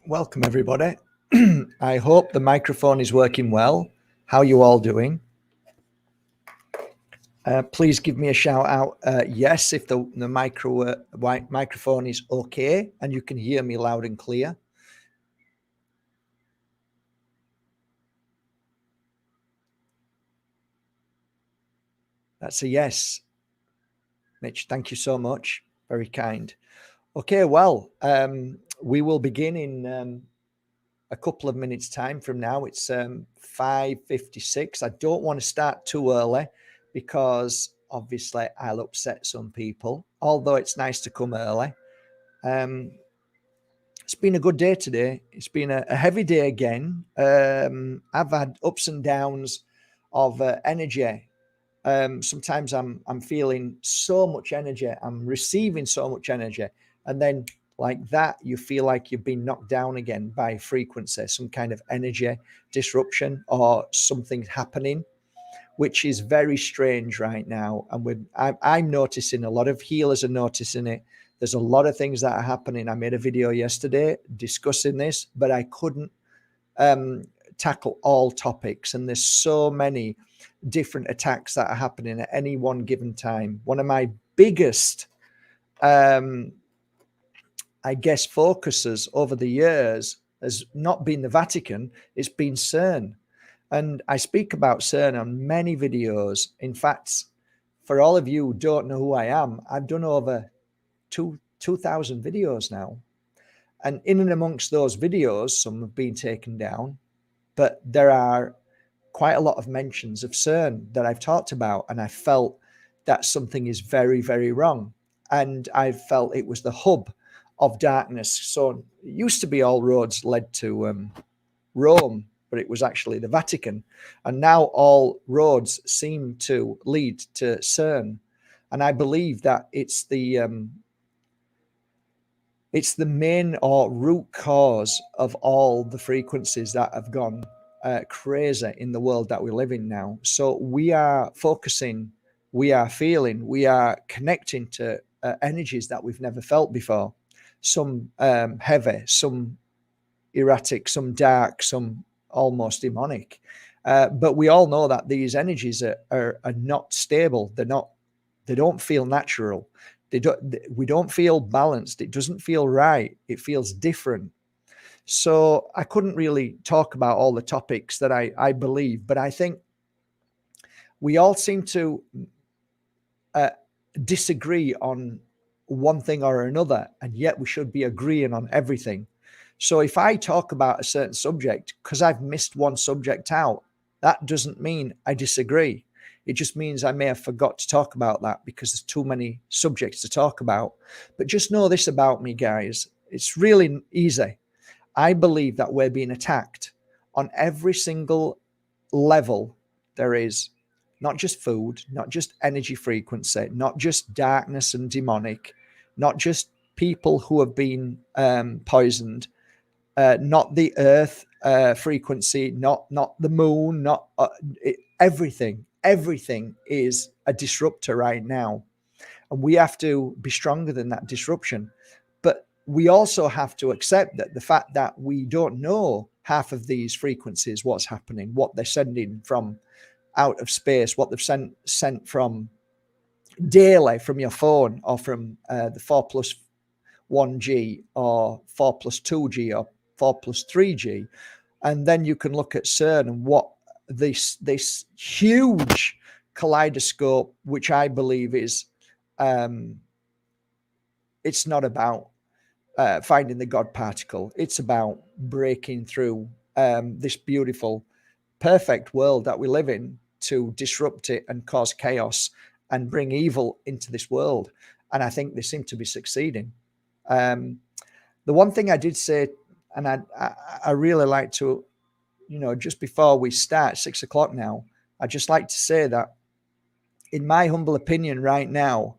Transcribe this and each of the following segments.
Welcome, everybody. I hope the microphone is working well. How are you all doing? Please give me a shout out. Yes, if the microphone is okay and you can hear me loud and clear. That's a yes. Mitch, thank you so much. Very kind. Okay, well, we will begin in a couple of minutes time from now. It's 5:56. I don't want to start too early because obviously I'll upset some people, although it's nice to come early. It's been a good day today. It's been a heavy day again. I've had ups and downs of energy. Sometimes I'm feeling so much energy. I'm receiving so much energy, and then like that, you feel like you've been knocked down again by frequency, some kind of energy disruption or something happening, which is very strange right now. And I'm noticing, a lot of healers are noticing it. There's a lot of things that are happening. I made a video yesterday discussing this, but I couldn't tackle all topics. And there's so many different attacks that are happening at any one given time. One of my biggest, I guess, focuses over the years has not been the Vatican, it's been CERN. And I speak about CERN on many videos. In fact, for all of you who don't know who I am, I've done over 2,000 videos now. And in and amongst those videos, some have been taken down, but there are quite a lot of mentions of CERN that I've talked about. And I felt that something is very, very wrong. And I felt it was the hub of darkness. So it used to be all roads led to Rome, but it was actually the Vatican. And now all roads seem to lead to CERN. And I believe that it's the main or root cause of all the frequencies that have gone crazy in the world that we live in now. So we are focusing, we are feeling, we are connecting to energies that we've never felt before. Some heavy, some erratic, some dark, some almost demonic. But we all know that these energies are not stable. They don't feel natural. We don't feel balanced. It doesn't feel right. It feels different. So I couldn't really talk about all the topics that I believe, but I think we all seem to disagree on one thing or another, and yet we should be agreeing on everything. So if I talk about a certain subject, because I've missed one subject out, that doesn't mean I disagree. It just means I may have forgot to talk about that because there's too many subjects to talk about. But just know this about me, guys. It's really easy. I believe that we're being attacked on every single level there is. Not just food, not just energy frequency, not just darkness and demonic, not just people who have been poisoned, not the earth frequency, not the moon, not everything. Everything is a disruptor right now. And we have to be stronger than that disruption. But we also have to accept that the fact that we don't know half of these frequencies, what's happening, what they're sending from out of space, what they've sent from daily from your phone, or from the 4+1G or 4+2G or 4+3G. And then you can look at CERN and what this huge kaleidoscope, which I believe is, it's not about finding the God particle. It's about breaking through this beautiful, perfect world that we live in to disrupt it and cause chaos and bring evil into this world. And I think they seem to be succeeding. The one thing I did say, and I really like to, just before we start, 6 o'clock now, I'd just like to say that in my humble opinion right now,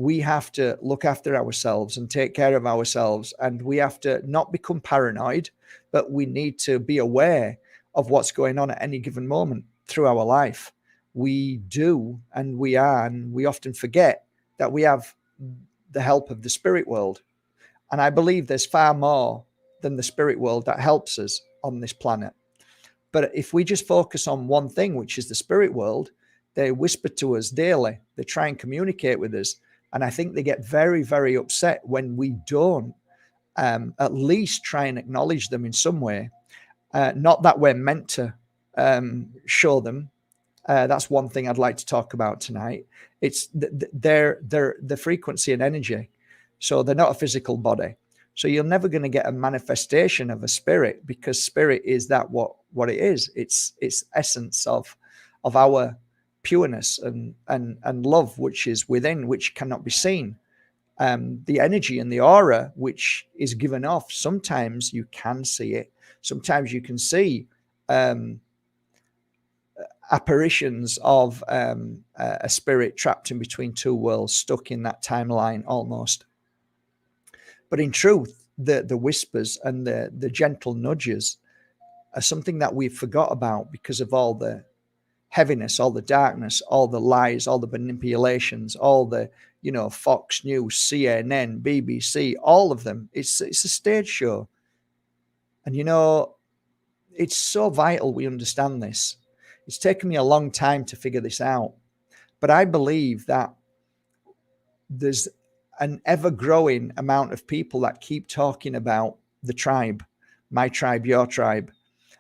we have to look after ourselves and take care of ourselves. And we have to not become paranoid, but we need to be aware of what's going on at any given moment through our life. We do, and we are, and we often forget that we have the help of the spirit world. And I believe there's far more than the spirit world that helps us on this planet. But if we just focus on one thing, which is the spirit world, they whisper to us daily. They try and communicate with us. And I think they get very, very upset when we don't at least try and acknowledge them in some way. Not that we're meant to show them. That's one thing I'd like to talk about tonight. It's they're the frequency and energy. So they're not a physical body. So you're never going to get a manifestation of a spirit, because spirit is that what it is. It's essence of our pureness and love, which is within, which cannot be seen. The energy and the aura which is given off, sometimes you can see it. Sometimes you can see apparitions of a spirit trapped in between two worlds, stuck in that timeline almost. But in truth, the whispers and the gentle nudges are something that we've forgot about because of all the heaviness, all the darkness, all the lies, all the manipulations, all the, Fox News, CNN, BBC, all of them. It's a stage show. And, it's so vital we understand this. It's taken me a long time to figure this out. But I believe that there's an ever-growing amount of people that keep talking about the tribe, my tribe, your tribe.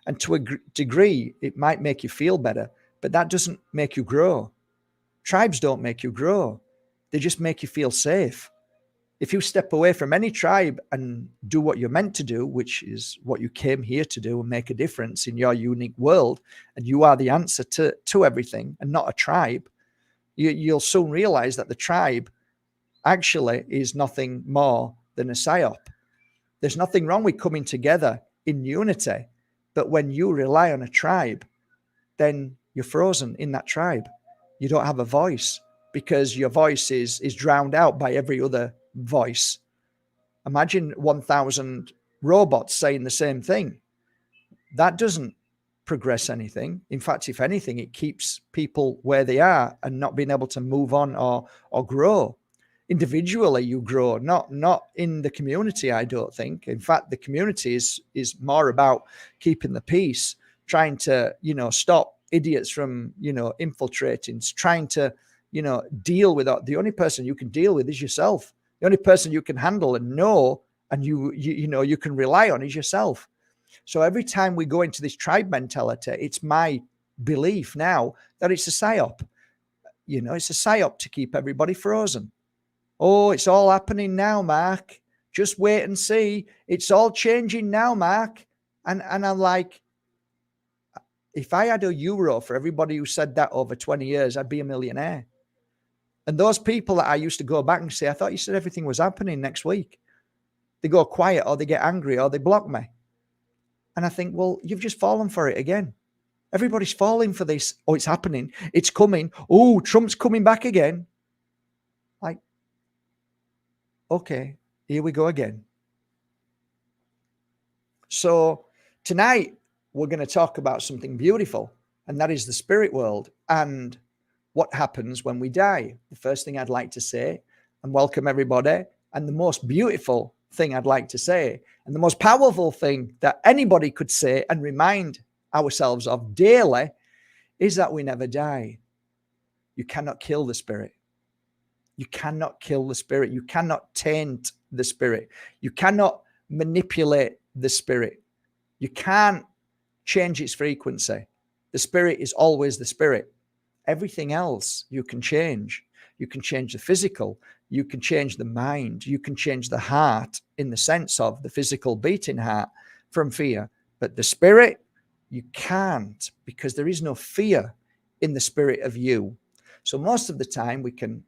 And to a degree, it might make you feel better, but that doesn't make you grow. Tribes don't make you grow. They just make you feel safe. If you step away from any tribe and do what you're meant to do, which is what you came here to do and make a difference in your unique world, and you are the answer to everything and not a tribe, you'll soon realize that the tribe actually is nothing more than a psyop. There's nothing wrong with coming together in unity, but when you rely on a tribe, then you're frozen in that tribe. You don't have a voice because your voice is drowned out by every other voice. Imagine 1,000 robots saying the same thing. That doesn't progress anything. In fact, if anything, it keeps people where they are and not being able to move on or grow. Individually, you grow, not in the community, I don't think. In fact, the community is more about keeping the peace, trying to, stop idiots from, infiltrating, trying to, deal with that. The only person you can deal with is yourself. The only person you can handle and know and you can rely on is yourself. So every time we go into this tribe mentality, it's my belief now that it's a psyop. It's a psyop to keep everybody frozen. Oh, it's all happening now, Mark. Just wait and see. It's all changing now, Mark. And I'm like, if I had €1 for everybody who said that over 20 years, I'd be a millionaire. And those people that I used to go back and say, I thought you said everything was happening next week. They go quiet or they get angry or they block me. And I think, well, you've just fallen for it again. Everybody's falling for this. Oh, it's happening. It's coming. Oh, Trump's coming back again. Like, okay, here we go again. So tonight, we're going to talk about something beautiful, and that is the spirit world and what happens when we die. The first thing I'd like to say, and welcome everybody, and the most beautiful thing I'd like to say, and the most powerful thing that anybody could say and remind ourselves of daily, is that we never die. You cannot kill the spirit. You cannot kill the spirit. You cannot taint the spirit. You cannot manipulate the spirit. You can't change its frequency. The spirit is always the spirit. Everything else you can change. You can change the physical. You can change the mind. You can change the heart in the sense of the physical beating heart from fear. But the spirit, you can't, because there is no fear in the spirit of you. So most of the time we can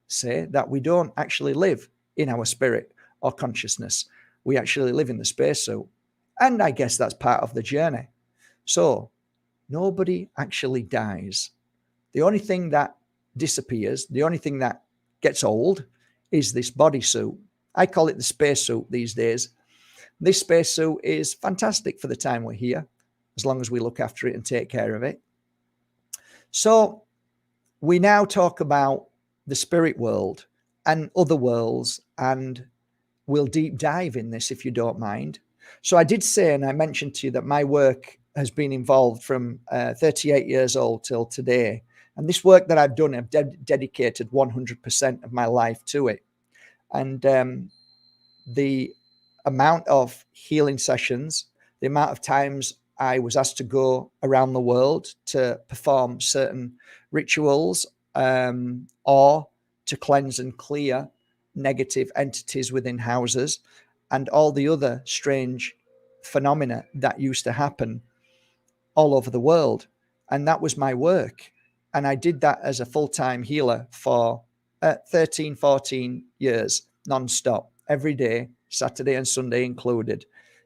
say that we don't actually live in our spirit or consciousness. We actually live in the spacesuit. And I guess that's part of the journey. So nobody actually dies. The only thing that disappears, the only thing that gets old is this bodysuit. I call it the spacesuit these days. This spacesuit is fantastic for the time we're here, as long as we look after it and take care of it. So we now talk about the spirit world and other worlds, and we'll deep dive in this if you don't mind. So I did say, and I mentioned to you, that my work has been involved from 38 years old till today. And this work that I've done, I've dedicated 100% of my life to it. And the amount of healing sessions, the amount of times I was asked to go around the world to perform certain rituals, or to cleanse and clear negative entities within houses, and all the other strange phenomena that used to happen all over the world. And that was my work. And I did that as a full-time healer for 13, 14 years, non-stop, every day, Saturday and Sunday included.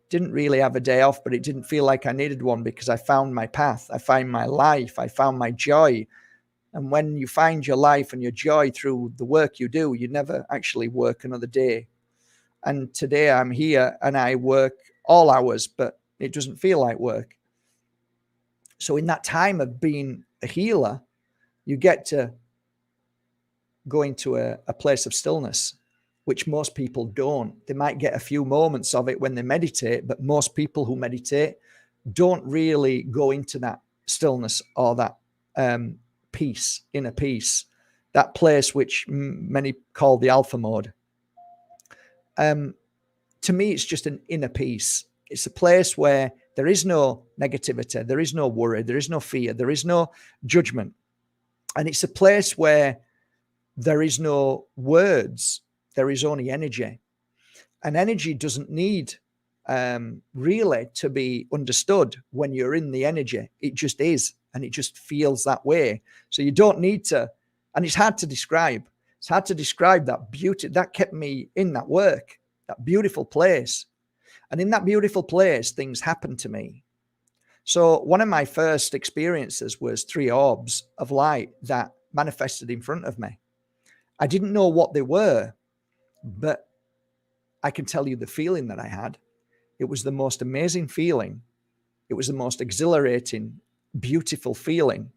Didn't really have a day off, but it didn't feel like I needed one, because I found my path. I found my life. I found my joy. And when you find your life and your joy through the work you do, you never actually work another day. And today I'm here and I work all hours, but it doesn't feel like work. So in that time of being a healer, you get to go into a place of stillness, which most people don't. They might get a few moments of it when they meditate, but most people who meditate don't really go into that stillness or that peace, inner peace, that place which many call the alpha mode. To me, it's just an inner peace. It's a place where there is no negativity, there is no worry, there is no fear, there is no judgment. And it's a place where there is no words, there is only energy. And energy doesn't need really to be understood when you're in the energy. It just is, and it just feels that way. So you don't need to, and it's hard to describe. It's hard to describe that beauty that kept me in that work, that beautiful place. And in that beautiful place, things happened to me. So one of my first experiences was 3 orbs of light that manifested in front of me. I didn't know what they were, but I can tell you the feeling that I had. It was the most amazing feeling. It was the most exhilarating, beautiful feeling,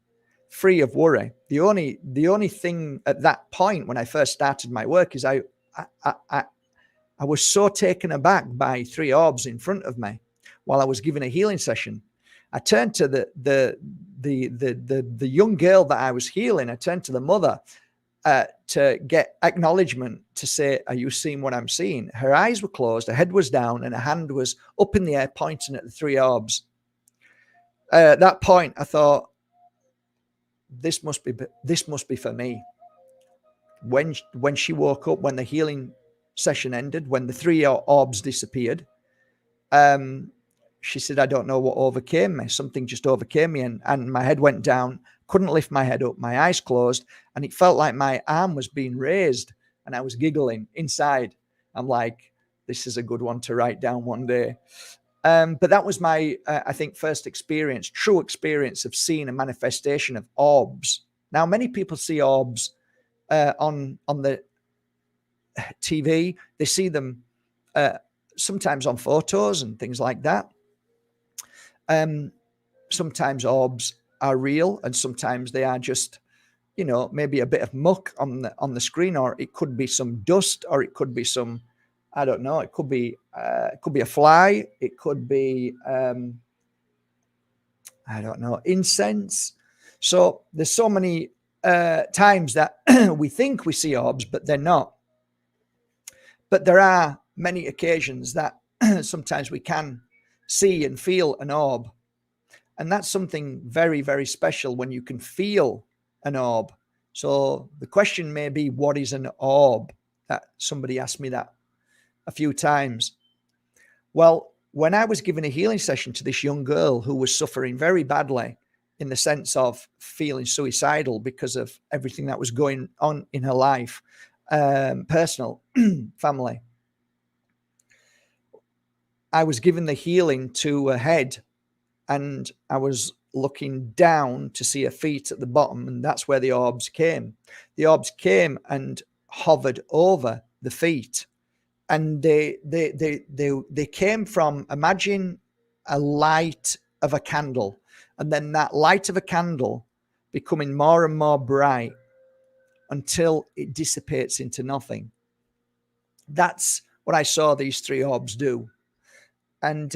free of worry. The only thing at that point when I first started my work is I was so taken aback by 3 orbs in front of me while I was giving a healing session. I turned to the young girl that I was healing. I turned to the mother to get acknowledgement, to say, "Are you seeing what I'm seeing?" Her eyes were closed, her head was down, and her hand was up in the air pointing at the 3 orbs. At that point, I thought, this must be for me. When she woke up, when the healing session ended, when the 3 orbs disappeared, she said, "I don't know what overcame me. Something just overcame me, and my head went down. Couldn't lift my head up. My eyes closed, and it felt like my arm was being raised, and I was giggling inside. I'm like, this is a good one to write down one day." But that was my, I think, first experience, true experience of seeing a manifestation of orbs. Now, many people see orbs on the TV. They see them sometimes on photos and things like that. Sometimes orbs are real, and sometimes they are just, maybe a bit of muck on the screen, or it could be some dust, or it could be some, I don't know, it could be a fly, it could be I don't know, incense. So there's so many times that we think we see orbs, but they're not. But there are many occasions that sometimes we can see and feel an orb. And that's something very, very special when you can feel an orb. So the question may be, what is an orb? That somebody asked me that a few times. Well, when I was giving a healing session to this young girl who was suffering very badly in the sense of feeling suicidal because of everything that was going on in her life, personal, family, I was giving the healing to her head, and I was looking down to see her feet at the bottom, and that's where the orbs came. The orbs came, and hovered over the feet, and they came from, imagine a light of a candle, and then that light of a candle becoming more and more bright until it dissipates into nothing. That's what I saw these three orbs do. And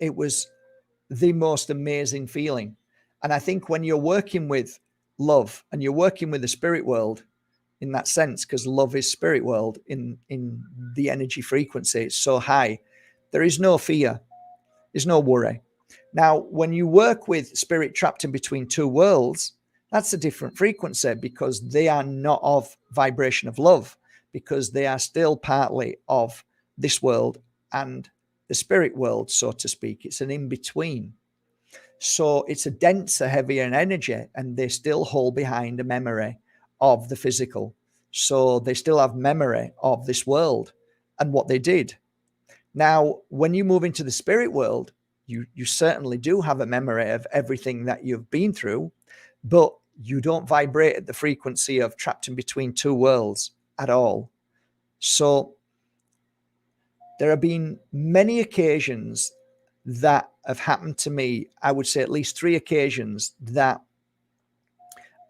it was the most amazing feeling. And I think when you're working with love and you're working with the spirit world in that sense, because love is spirit world in the energy frequency, it's so high, there is no fear, there's no worry. Now, when you work with spirit trapped in between two worlds, that's a different frequency, because they are not of vibration of love, because they are still partly of this world and the spirit world, so to speak. It's an in-between. So it's a denser, heavier energy, and they still hold behind a memory of the physical. So they still have memory of this world and what they did. Now, when you move into the spirit world, you certainly do have a memory of everything that you've been through, but you don't vibrate at the frequency of trapped in between two worlds at all. So there have been many occasions that have happened to me. I would say at least 3 occasions that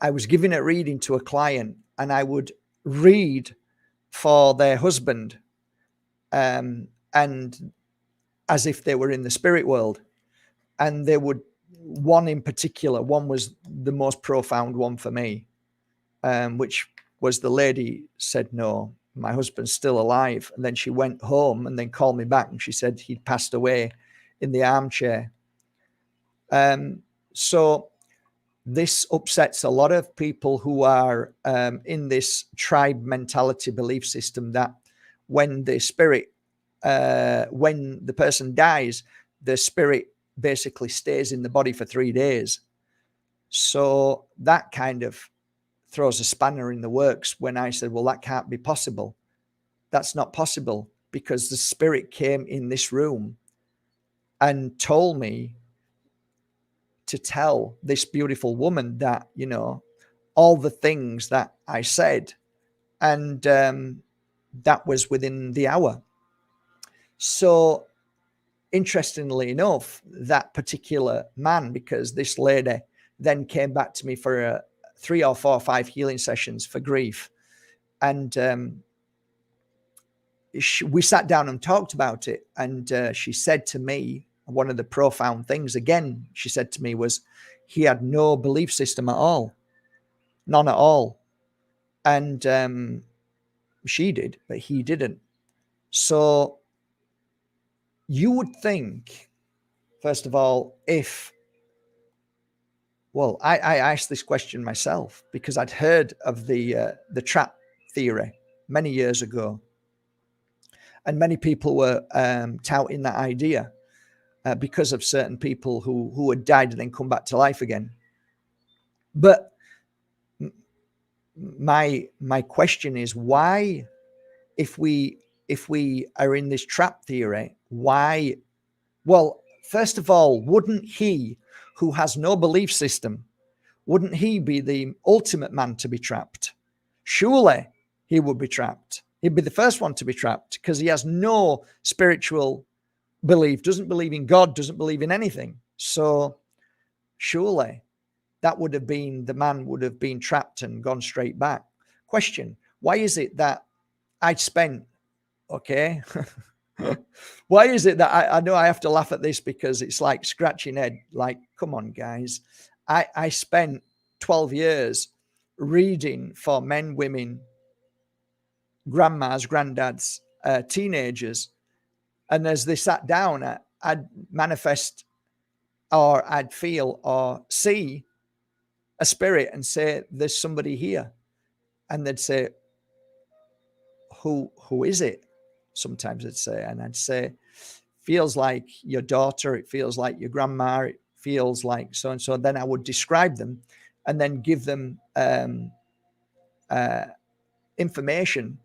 I was giving a reading to a client, and I would read for their husband, and as if they were in the spirit world. And they would, one in particular, one was the most profound one for me, which was the lady said, no, my husband's still alive. And then she went home and then called me back, and she said he'd passed away in the armchair. So this upsets a lot of people who are in this tribe mentality belief system, that when the spirit, when the person dies, the spirit basically stays in the body for 3 days. So that kind of throws a spanner in the works when I said, well, that can't be possible. That's not possible, because the spirit came in this room and told me to tell this beautiful woman that, you know, all the things that I said, and that was within the hour. So interestingly enough, that particular man, because this lady then came back to me for 3 or 4 or 5 healing sessions for grief, and we sat down and talked about it, and she said to me, one of the profound things again she said to me was, he had no belief system at all, none at all. And she did, but he didn't. So you would think, first of all, if, well, I asked this question myself because I'd heard of the trap theory many years ago, and many people were touting that idea because of certain people who had died and then come back to life again. But my question is, why, if we are in this trap theory, why? Well, first of all, wouldn't he, who has no belief system, wouldn't he be the ultimate man to be trapped? Surely he would be trapped. He'd be the first one to be trapped, because he has no spiritual belief, doesn't believe in God, doesn't believe in anything. So surely that would have been, the man would have been trapped and gone straight back. Question: why is it that I'd spent, okay, why is it that I know I have to laugh at this because it's like scratching head, like, come on guys, I spent 12 years reading for men, women, grandmas, granddads, teenagers, and as they sat down, I'd manifest, or I'd feel or see a spirit and say, there's somebody here. And they'd say, who is it? Sometimes I'd say, and I'd say, feels like your daughter, it feels like your grandma, it feels like so and so. Then I would describe them and then give them information,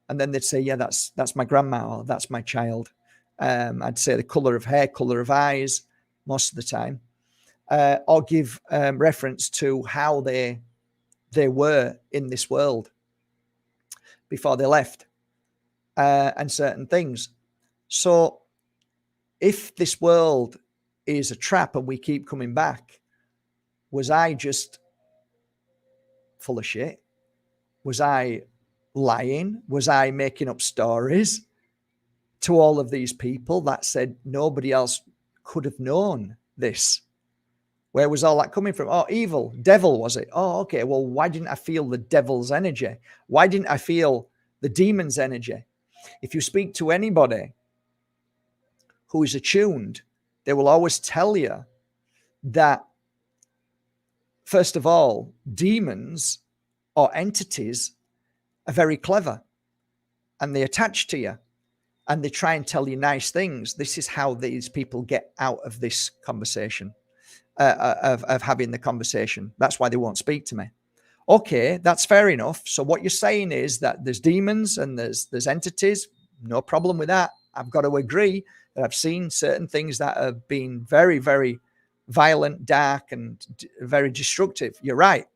and then they'd say, yeah, that's my grandma, or that's my child. I'd say the color of hair, color of eyes most of the time, or give reference to how they were in this world. before they left, and certain things. So if this world is a trap and we keep coming back, was I just full of shit? Was I lying? Was I making up stories to all of these people that said nobody else could have known this? Where was all that coming from? Oh, evil, devil, was it? Oh, okay. Well, why didn't I feel the devil's energy? Why didn't I feel the demon's energy? If you speak to anybody who is attuned, they will always tell you that, first of all, demons or entities are very clever and they attach to you and they try and tell you nice things. This is how these people get out of this conversation, of having the conversation. That's why they won't speak to me. Okay, that's fair enough. So what you're saying is that there's demons and there's entities. No problem with that. I've got to agree that I've seen certain things that have been very, very violent, dark, and very destructive. You're right.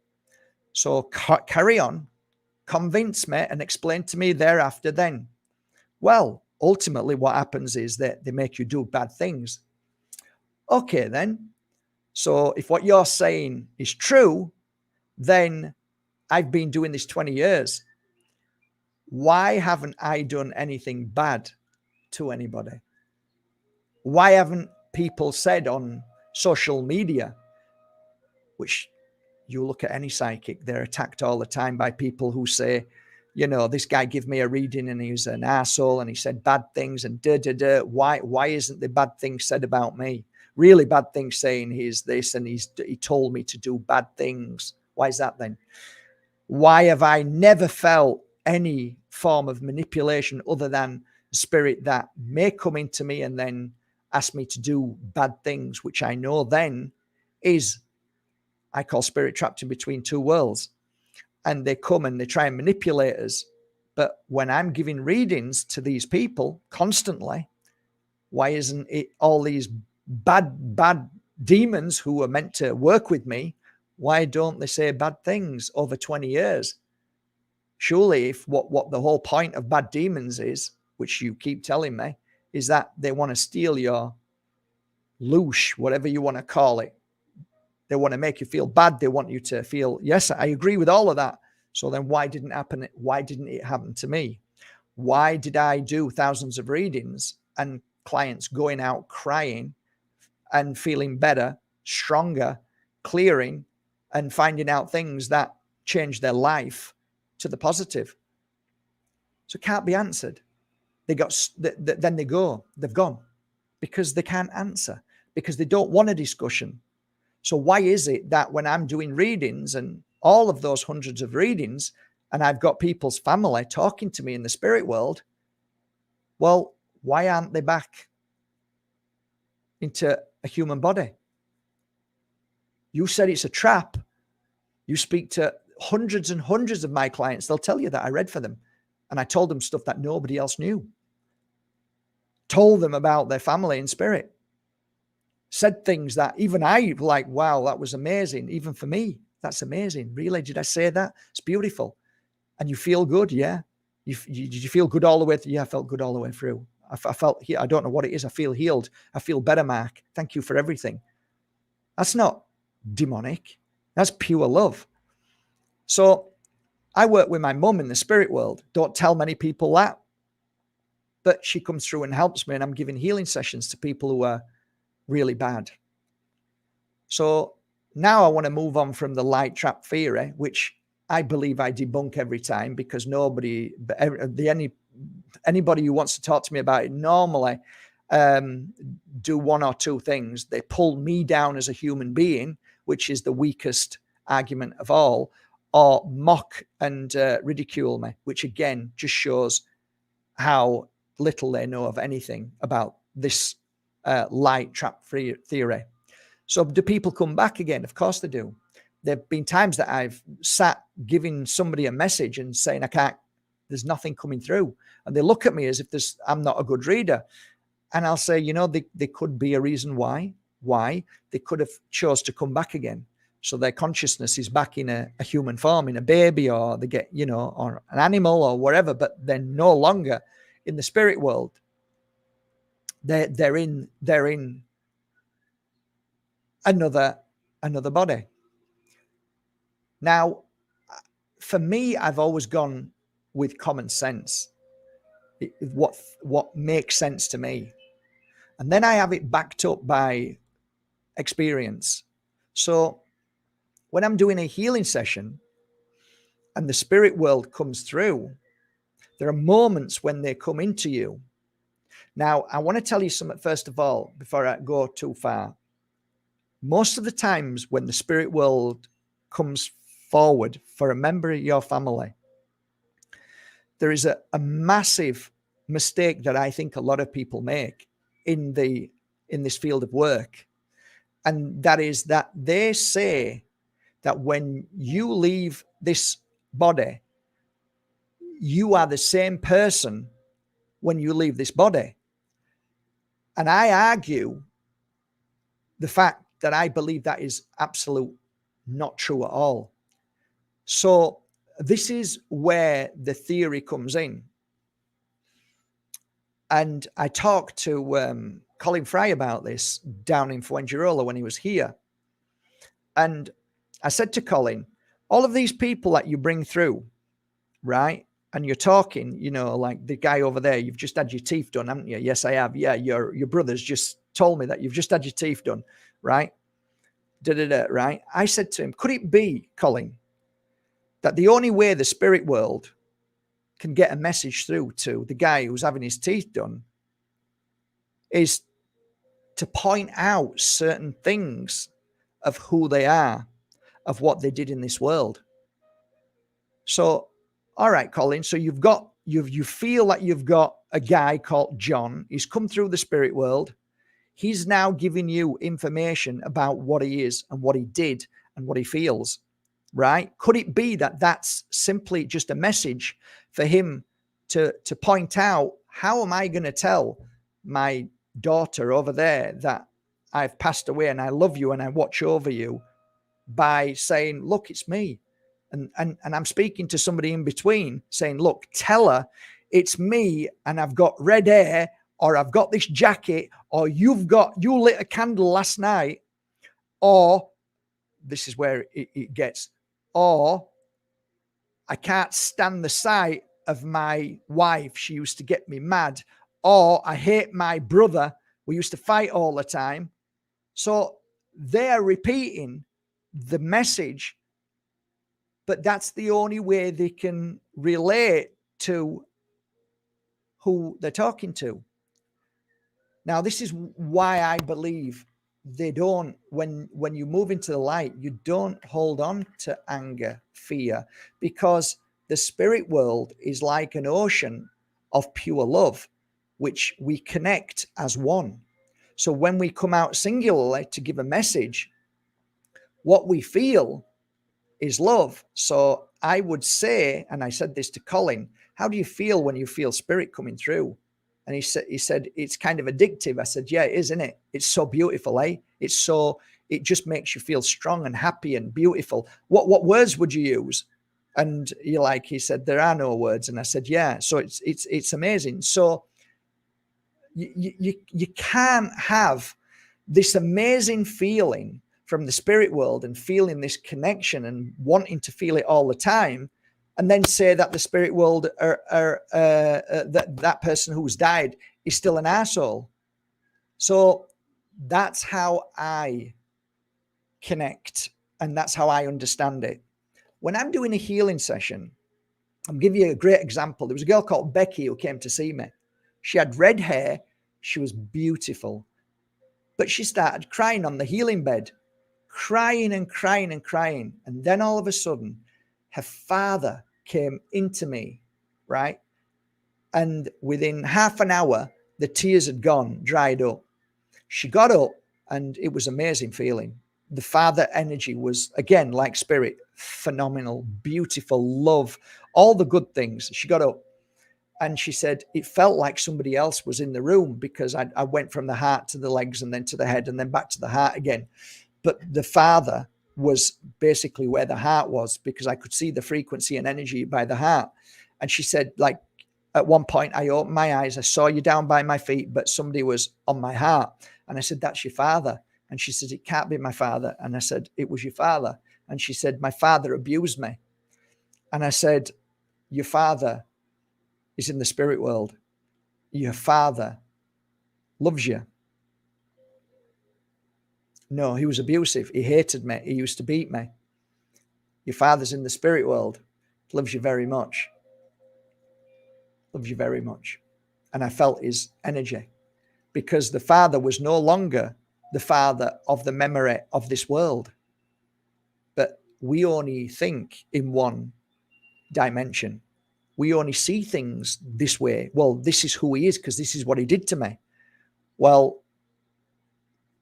So carry on, convince me and explain to me thereafter then. Well, ultimately what happens is that they make you do bad things. Okay, then. So if what you're saying is true, then I've been doing this 20 years. Why haven't I done anything bad to anybody? Why haven't people said on social media, which you look at any psychic, they're attacked all the time by people who say, you know, this guy gave me a reading and he's an asshole and he said bad things and da-da-da. Why isn't the bad things said about me? Really bad things saying he's this and he told me to do bad things. Why is that then? Why have I never felt any form of manipulation other than spirit that may come into me and then ask me to do bad things, which I know then is, I call spirit trapped in between two worlds. And they come and they try and manipulate us. But when I'm giving readings to these people constantly, why isn't it all these bad demons who are meant to work with me? Why don't they say bad things over 20 years? Surely if what the whole point of bad demons is, which you keep telling me, is that they want to steal your loosh, whatever you want to call it. They want to make you feel bad. They want you to feel, yes, I agree with all of that. So then why didn't it happen to me? Why did I do thousands of readings and clients going out crying and feeling better, stronger, clearing, and finding out things that change their life to the positive? So it can't be answered. Then they've gone because they can't answer, because they don't want a discussion. So why is it that when I'm doing readings and all of those hundreds of readings, and I've got people's family talking to me in the spirit world, well, why aren't they back into a human body? You said it's a trap. You speak to hundreds and hundreds of my clients. They'll tell you that I read for them. And I told them stuff that nobody else knew. Told them about their family in spirit. Said things that even I like, wow, that was amazing. Even for me, that's amazing. Really? Did I say that? It's beautiful. And you feel good? Yeah. Did you feel good all the way through? Yeah, I felt good all the way through. I felt, I don't know what it is. I feel healed. I feel better, Mark. Thank you for everything. That's not demonic. That's pure love. So I work with my mum in the spirit world. Don't tell many people that. But she comes through and helps me, and I'm giving healing sessions to people who are really bad. So now I want to move on from the light trap theory, which I believe I debunk every time, because anybody who wants to talk to me about it normally do one or two things. They pull me down as a human being, which is the weakest argument of all, or mock and ridicule me, which again just shows how little they know of anything about this light trap theory. So do people come back again? Of course they do. There have been times that I've sat giving somebody a message and saying, there's nothing coming through. And they look at me as if I'm not a good reader. And I'll say, there could be a reason why. They could have chose to come back again. So their consciousness is back in a human form, in a baby, or they get, or an animal or whatever, but they're no longer in the spirit world. They're in another body. Now, for me, I've always gone with common sense. What makes sense to me. And then I have it backed up by experience. So when I'm doing a healing session and the spirit world comes through, there are moments when they come into you. Now, I want to tell you something first of all, before I go too far. Most of the times when the spirit world comes forward for a member of your family, there is a massive mistake that I think a lot of people make in this field of work. And that is that they say that when you leave this body, you are the same person when you leave this body. And I argue the fact that I believe that is absolute not true at all. So this is where the theory comes in. And I talked to Colin Fry about this down in Fuengirola when he was here. And I said to Colin, all of these people that you bring through, right? And you're talking, like the guy over there, you've just had your teeth done, haven't you? Yes, I have. Yeah, your brother's just told me that you've just had your teeth done, right? Right? I said to him, could it be, Colin, that the only way the spirit world can get a message through to the guy who's having his teeth done is to point out certain things of who they are, of what they did in this world? So, all right, Colin, so you feel that you've got a guy called John. He's come through the spirit world. He's now giving you information about what he is and what he did and what he feels, right? Could it be that that's simply just a message for him to point out, how am I going to tell my daughter over there that I've passed away and I love you and I watch over you, by saying, look, it's me. And I'm speaking to somebody in between saying, look, tell her it's me and I've got red hair, or I've got this jacket, or you lit a candle last night, or this is where it gets, or I can't stand the sight of my wife. She used to get me mad. Or I hate my brother. We used to fight all the time. So they're repeating the message, but that's the only way they can relate to who they're talking to. Now, this is why I believe they don't, when you move into the light, you don't hold on to anger, fear, because the spirit world is like an ocean of pure love, which we connect as one. So when we come out singularly to give a message, what we feel is love. So I would say, and I said this to Colin, how do you feel when you feel spirit coming through? And he said, it's kind of addictive. I said, yeah, it is, isn't it? It's so beautiful, eh? It just makes you feel strong and happy and beautiful. What words would you use? And he said, there are no words. And I said, yeah. So it's amazing. So you can't have this amazing feeling from the spirit world and feeling this connection and wanting to feel it all the time, and then say that the spirit world that person who's died is still an asshole. So that's how I connect, and that's how I understand it. When I'm doing a healing session, I'll give you a great example. There was a girl called Becky who came to see me. She had red hair. She was beautiful. But she started crying on the healing bed, crying and crying and crying. And then all of a sudden, her father came into me, right? And within half an hour, the tears had gone, dried up. She got up and it was an amazing feeling. The father energy was, again, like spirit, phenomenal, beautiful, love, all the good things. She got up and she said, it felt like somebody else was in the room, because I went from the heart to the legs and then to the head and then back to the heart again. But the father was basically where the heart was, because I could see the frequency and energy by the heart. And she said, like, at one point I opened my eyes, I saw you down by my feet, but somebody was on my heart. And I said, that's your father. And she said, it can't be my father. And I said, it was your father. And she said, my father abused me. And I said, your father is in the spirit world. Your father loves you. No, he was abusive. He hated me. He used to beat me. Your father's in the spirit world. Loves you very much. Loves you very much. And I felt his energy, because the father was no longer the father of the memory of this world. But we only think in one dimension. We only see things this way. Well, this is who he is because this is what he did to me. Well,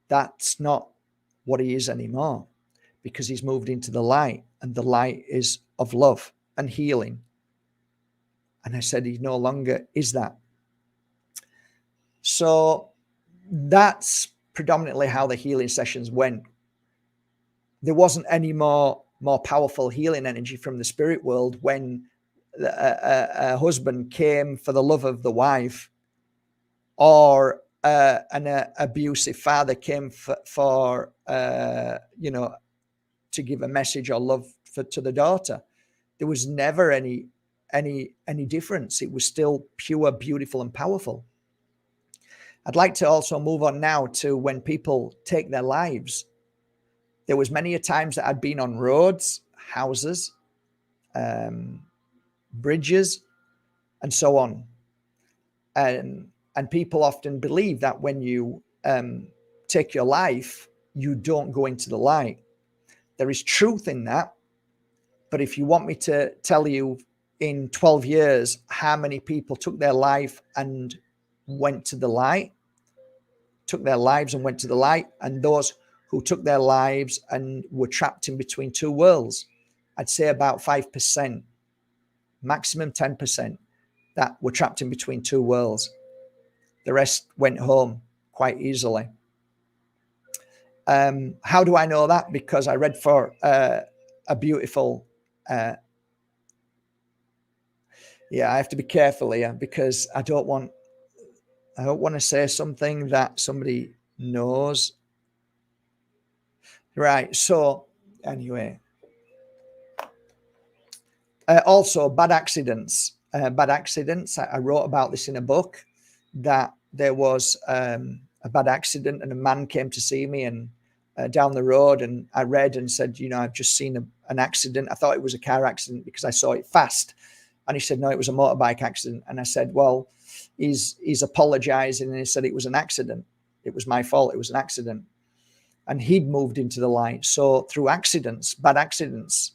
that's not what he is anymore, because he's moved into the light, and the light is of love and healing. And I said, he no longer is that. So that's predominantly how the healing sessions went. There wasn't any more powerful healing energy from the spirit world when a husband came for the love of the wife, or an abusive father came for to give a message or love to the daughter. There was never any difference. It was still pure, beautiful, and powerful. I'd like to also move on now to when people take their lives. There was many a times that I'd been on roads, houses, bridges, and so on. And people often believe that when you take your life, you don't go into the light. There is truth in that. But if you want me to tell you in 12 years how many people took their life and went to the light, took their lives and went to the light, and those who took their lives and were trapped in between two worlds, I'd say about 5%, maximum 10%, that were trapped in between two worlds. The rest went home quite easily. How do I know that? Because I read for a beautiful, I have to be careful here, because I don't want to say something that somebody knows. Right. So anyway, also bad accidents. I wrote about this in a book, that there was a bad accident and a man came to see me and down the road, and I read and said, I've just seen an accident. I thought it was a car accident because I saw it fast. And he said, no, it was a motorbike accident. And I said, well, he's apologizing. And he said, it was an accident. It was my fault. It was an accident. And he'd moved into the light. So through accidents, bad accidents,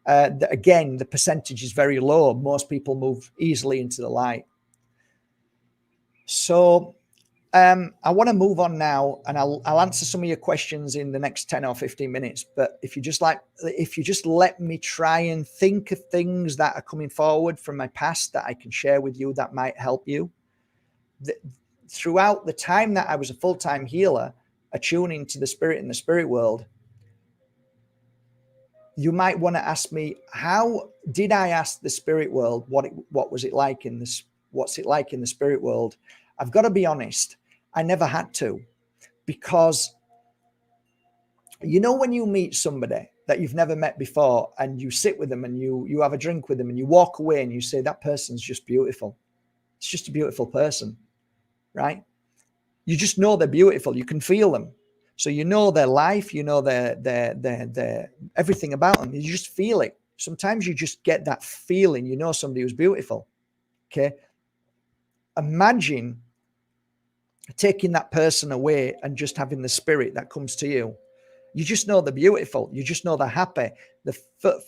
again, the percentage is very low. Most people move easily into the light. So I want to move on now, and I'll answer some of your questions in the next 10 or 15 minutes. But if you just let me try and think of things that are coming forward from my past that I can share with you that might help you. Throughout the time that I was a full-time healer, attuning to the spirit in the spirit world, you might want to ask me, how did I ask the spirit world what was it like in this? What's it like in the spirit world? I've got to be honest, I never had to, because when you meet somebody that you've never met before and you sit with them and you have a drink with them and you walk away and you say, that person's just beautiful. It's just a beautiful person, right? You just know they're beautiful. You can feel them. So their life, their everything about them. You just feel it. Sometimes you just get that feeling, somebody who's beautiful. Okay. Imagine taking that person away and just having the spirit that comes to you. You just know they're beautiful. You just know they're happy. They're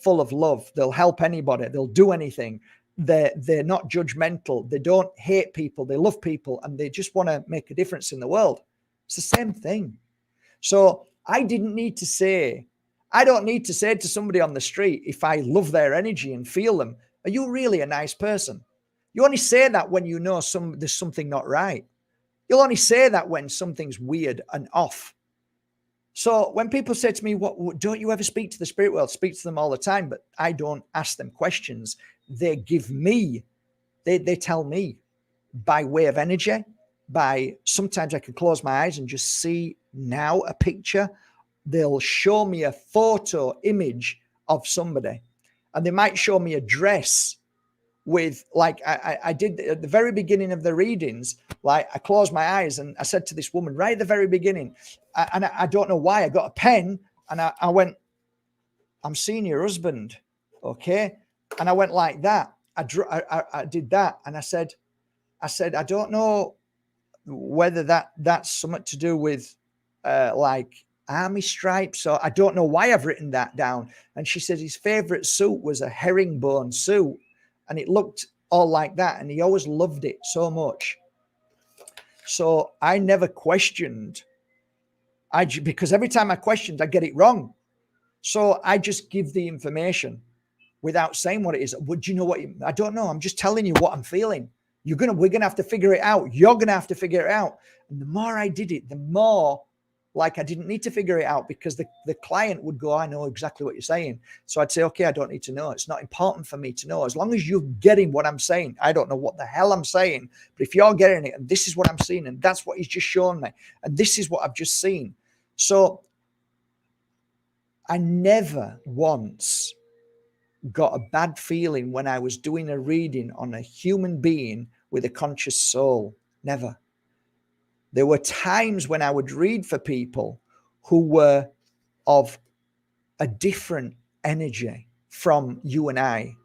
full of love. They'll help anybody. They'll do anything. They're not judgmental. They don't hate people. They love people, and they just want to make a difference in the world. It's the same thing. So I don't need to say to somebody on the street, if I love their energy and feel them, are you really a nice person? You only say that when there's something not right. You'll only say that when something's weird and off. So when people say to me, what don't you ever speak to the spirit world? Speak to them all the time, but I don't ask them questions. They give me, they tell me by way of energy, by sometimes I can close my eyes and just see now a picture. They'll show me a photo image of somebody, and they might show me a dress with, like I did at the very beginning of the readings. Like I closed my eyes and I said to this woman right at the very beginning, and I don't know why, I got a pen and I went, I'm seeing your husband, okay? And I went like that. I did that, and I said, I don't know whether that's something to do with like army stripes, or I don't know why I've written that down. And she said his favorite suit was a herringbone suit, and it looked all like that, and he always loved it so much. So I never questioned. Because every time I questioned, I get it wrong. So I just give the information without saying what it is. Would you know what? I don't know. I'm just telling you what I'm feeling. We're gonna have to figure it out. You're gonna have to figure it out. And the more I did it, the more like I didn't need to figure it out, because the client would go, I know exactly what you're saying. So I'd say, okay, I don't need to know. It's not important for me to know. As long as you're getting what I'm saying. I don't know what the hell I'm saying, but if you're getting it, and this is what I'm seeing, and that's what he's just shown me, and this is what I've just seen. So I never once got a bad feeling when I was doing a reading on a human being with a conscious soul. Never. There were times when I would read for people who were of a different energy from you and I.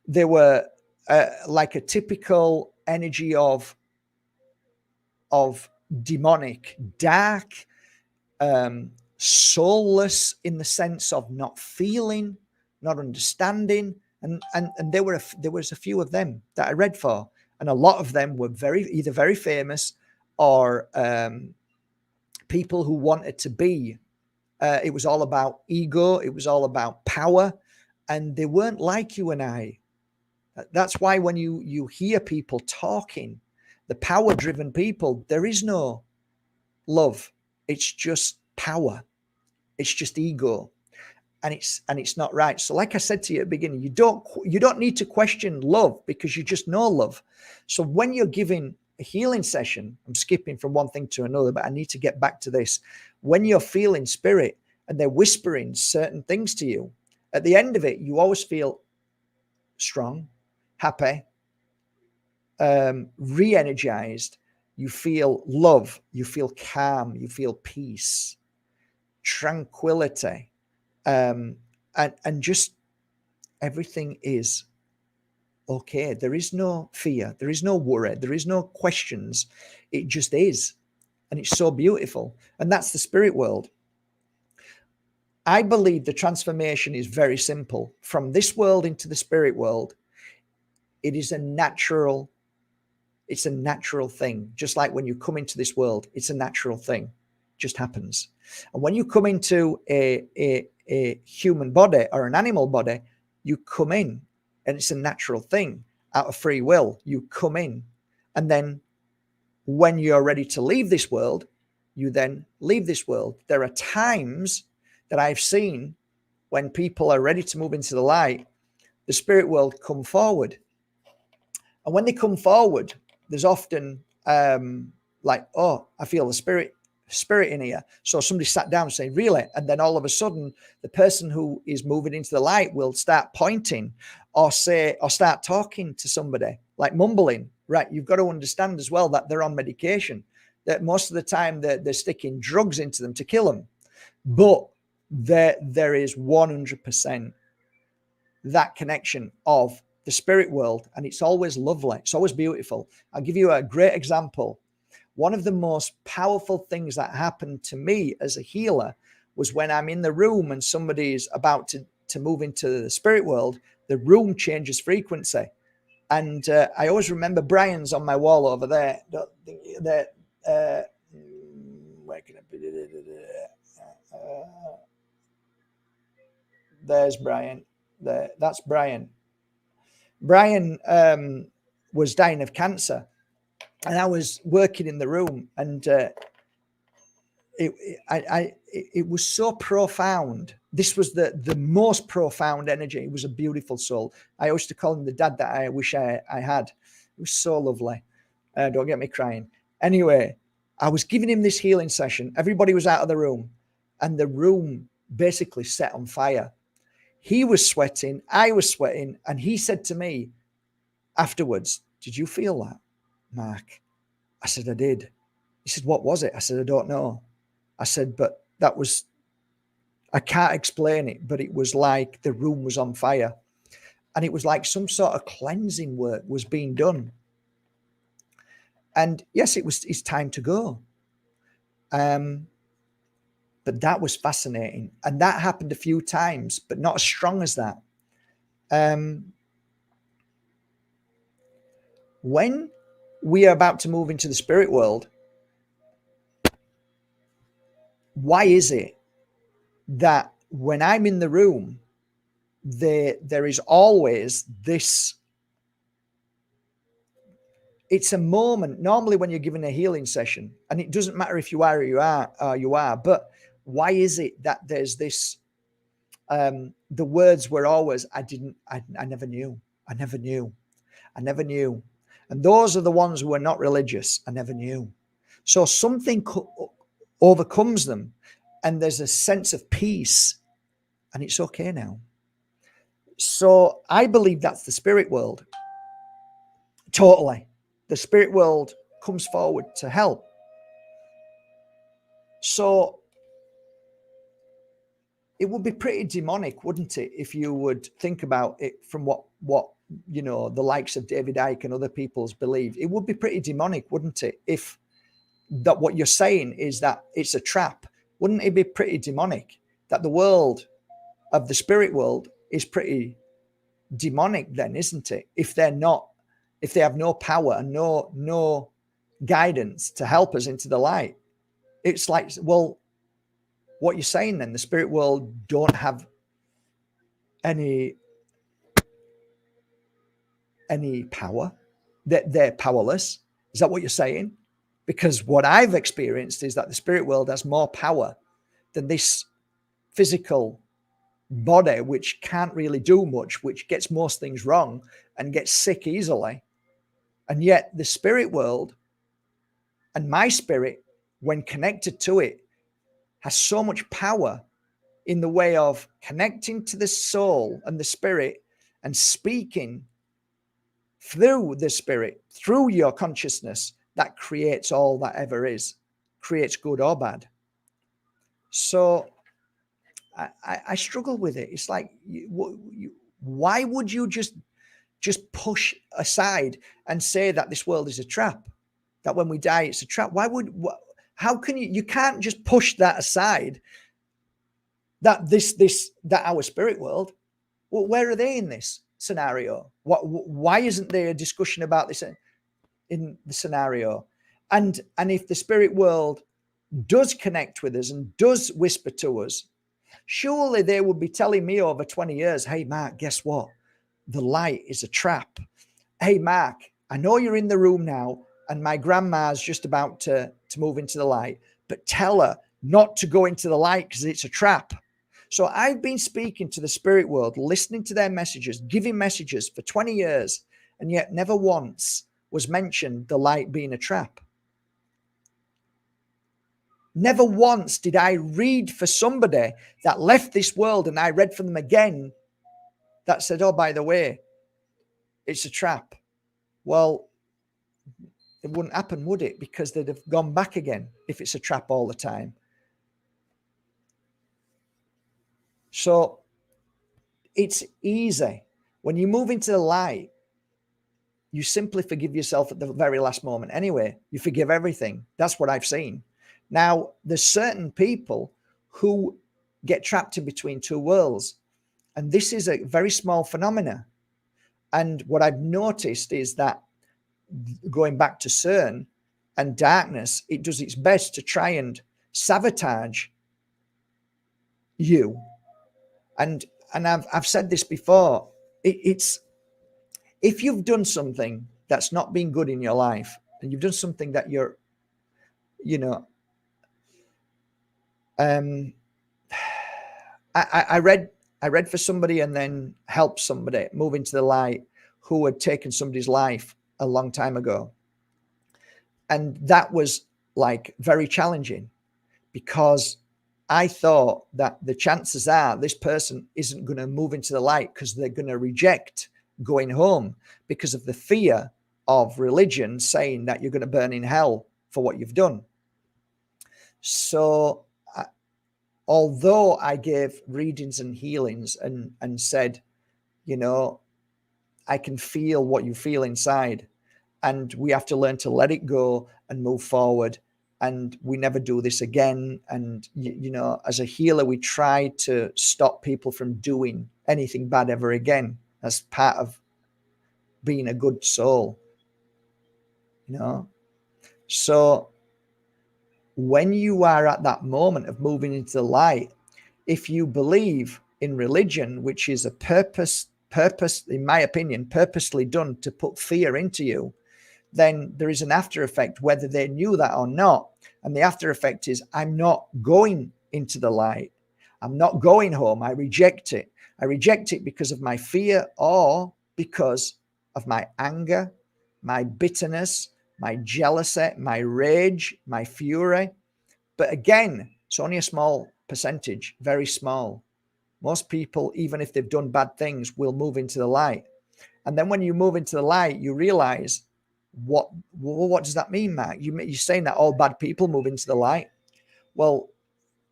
They were like a typical energy of demonic, dark, soulless, in the sense of not feeling, not understanding, and there was a few of them that I read for, and a lot of them were either very famous or people who wanted to be. It was all about ego. It was all about power, and they weren't like you and I. That's why when you hear people talking, the power-driven people, there is no love. It's just power. It's just ego, and it's not right. So like I said to you at the beginning, you don't need to question love, because you just know love. So when you're giving a healing session, I'm skipping from one thing to another, but I need to get back to this. When you're feeling spirit and they're whispering certain things to you, at the end of it, you always feel strong, happy, re-energized. You feel love, you feel calm, you feel peace, tranquility, and just everything is okay. There is no fear, there is no worry, there is no questions. It just is, and it's so beautiful. And that's the spirit world. I believe the transformation is very simple. From this world into the spirit world, it is a natural thing. Just like when you come into this world, it's a natural thing. It just happens. And when you come into a human body or an animal body, you come in, and it's a natural thing. Out of free will, you come in. And then when you're ready to leave this world, you then leave this world. There are times that I've seen when people are ready to move into the light, the spirit world come forward. And when they come forward, there's often like, oh, I feel the spirit in here. So somebody sat down and say, really? And then all of a sudden, the person who is moving into the light will start pointing or start talking to somebody, like mumbling. Right? You've got to understand as well that they're on medication, that most of the time they're sticking drugs into them to kill them. But there is 100% that connection of the spirit world, and it's always lovely. It's always beautiful. I'll give you a great example. One of the most powerful things that happened to me as a healer was when I'm in the room and somebody is about to move into the spirit world, the room changes frequency. And I always remember Brian's on my wall over there. Where can it be? There's Brian. That's Brian. Brian was dying of cancer, and I was working in the room, and it was so profound. This was the most profound energy. It was a beautiful soul. I used to call him the dad that I wish I had. It was so lovely. Don't get me crying. Anyway, I was giving him this healing session. Everybody was out of the room, and the room basically set on fire. He was sweating, I was sweating, and he said to me afterwards, "Did you feel that, Mark?" I said, "I did." He said, "What was it?" I said, "I don't know." I said, "But that was, I can't explain it, but it was like the room was on fire. And it was like some sort of cleansing work was being done. And yes, it's time to go. But that was fascinating. And that happened a few times, but not as strong as that. When we are about to move into the spirit world, why is it that when I'm in the room, there is always this, it's a moment normally when you're given a healing session, and it doesn't matter if you are or you are, but why is it that there's this, the words were always, I never knew, I never knew, I never knew. And those are the ones who are not religious. I never knew. So something overcomes them, and there's a sense of peace, and it's okay now. So I believe that's the spirit world. Totally. The spirit world comes forward to help. So it would be pretty demonic, wouldn't it, if you would think about it from what you know, the likes of David Icke and other people's believe. It would be pretty demonic, wouldn't it, if that what you're saying is that it's a trap? Wouldn't it be pretty demonic that the world of the spirit world is pretty demonic then, isn't it? If they're not, if they have no power and no guidance to help us into the light. It's like, well, what you're saying then, the spirit world don't have any power, that they're powerless. Is that what you're saying? Because what I've experienced is that the spirit world has more power than this physical body, which can't really do much, which gets most things wrong and gets sick easily. And yet the spirit world and my spirit, when connected to it, has so much power in the way of connecting to the soul and the spirit and speaking through the spirit, through your consciousness, that creates all that ever is, creates good or bad. So I struggle with it. It's like, why would you just push aside and say that this world is a trap, that when we die it's a trap? How can you can't just push that aside, that that our spirit world, well, where are they in this scenario? Why isn't there a discussion about this in the scenario? And if the spirit world does connect with us and does whisper to us, surely they would be telling me over 20 years, hey, Mark, guess what? The light is a trap. Hey, Mark, I know you're in the room now, and my grandma's just about to move into the light, but tell her not to go into the light because it's a trap. So I've been speaking to the spirit world, listening to their messages, giving messages for 20 years, and yet never once was mentioned the light being a trap. Never once did I read for somebody that left this world, and I read for them again, that said, oh, by the way, it's a trap. Well, it wouldn't happen, would it? Because they'd have gone back again if it's a trap all the time. So it's easy. When you move into the light, you simply forgive yourself at the very last moment anyway. You forgive everything. That's what I've seen. Now, there's certain people who get trapped in between two worlds, and this is a very small phenomena. And what I've noticed is that, going back to CERN and darkness, it does its best to try and sabotage you. And I've said this before. It's, if you've done something that's not been good in your life, and you've done something that you're, you know, Um, I read for somebody and then helped somebody move into the light who had taken somebody's life a long time ago. And that was like very challenging because I thought that the chances are this person isn't going to move into the light because they're going to reject going home because of the fear of religion saying that you're going to burn in hell for what you've done. So although I gave readings and healings and said, you know, I can feel what you feel inside, and we have to learn to let it go and move forward, and we never do this again. And you know, as a healer, we try to stop people from doing anything bad ever again. That's part of being a good soul, you know. So when you are at that moment of moving into the light, if you believe in religion, which is a purpose, in my opinion, purposely done to put fear into you, then there is an after effect, whether they knew that or not. And the after effect is, I'm not going into the light. I'm not going home. I reject it. I reject it because of my fear or because of my anger, my bitterness, my jealousy, my rage, my fury. But again, it's only a small percentage, very small. Most people, even if they've done bad things, will move into the light. And then when you move into the light, you realize, what does that mean, Mark? You're saying that all bad people move into the light. Well,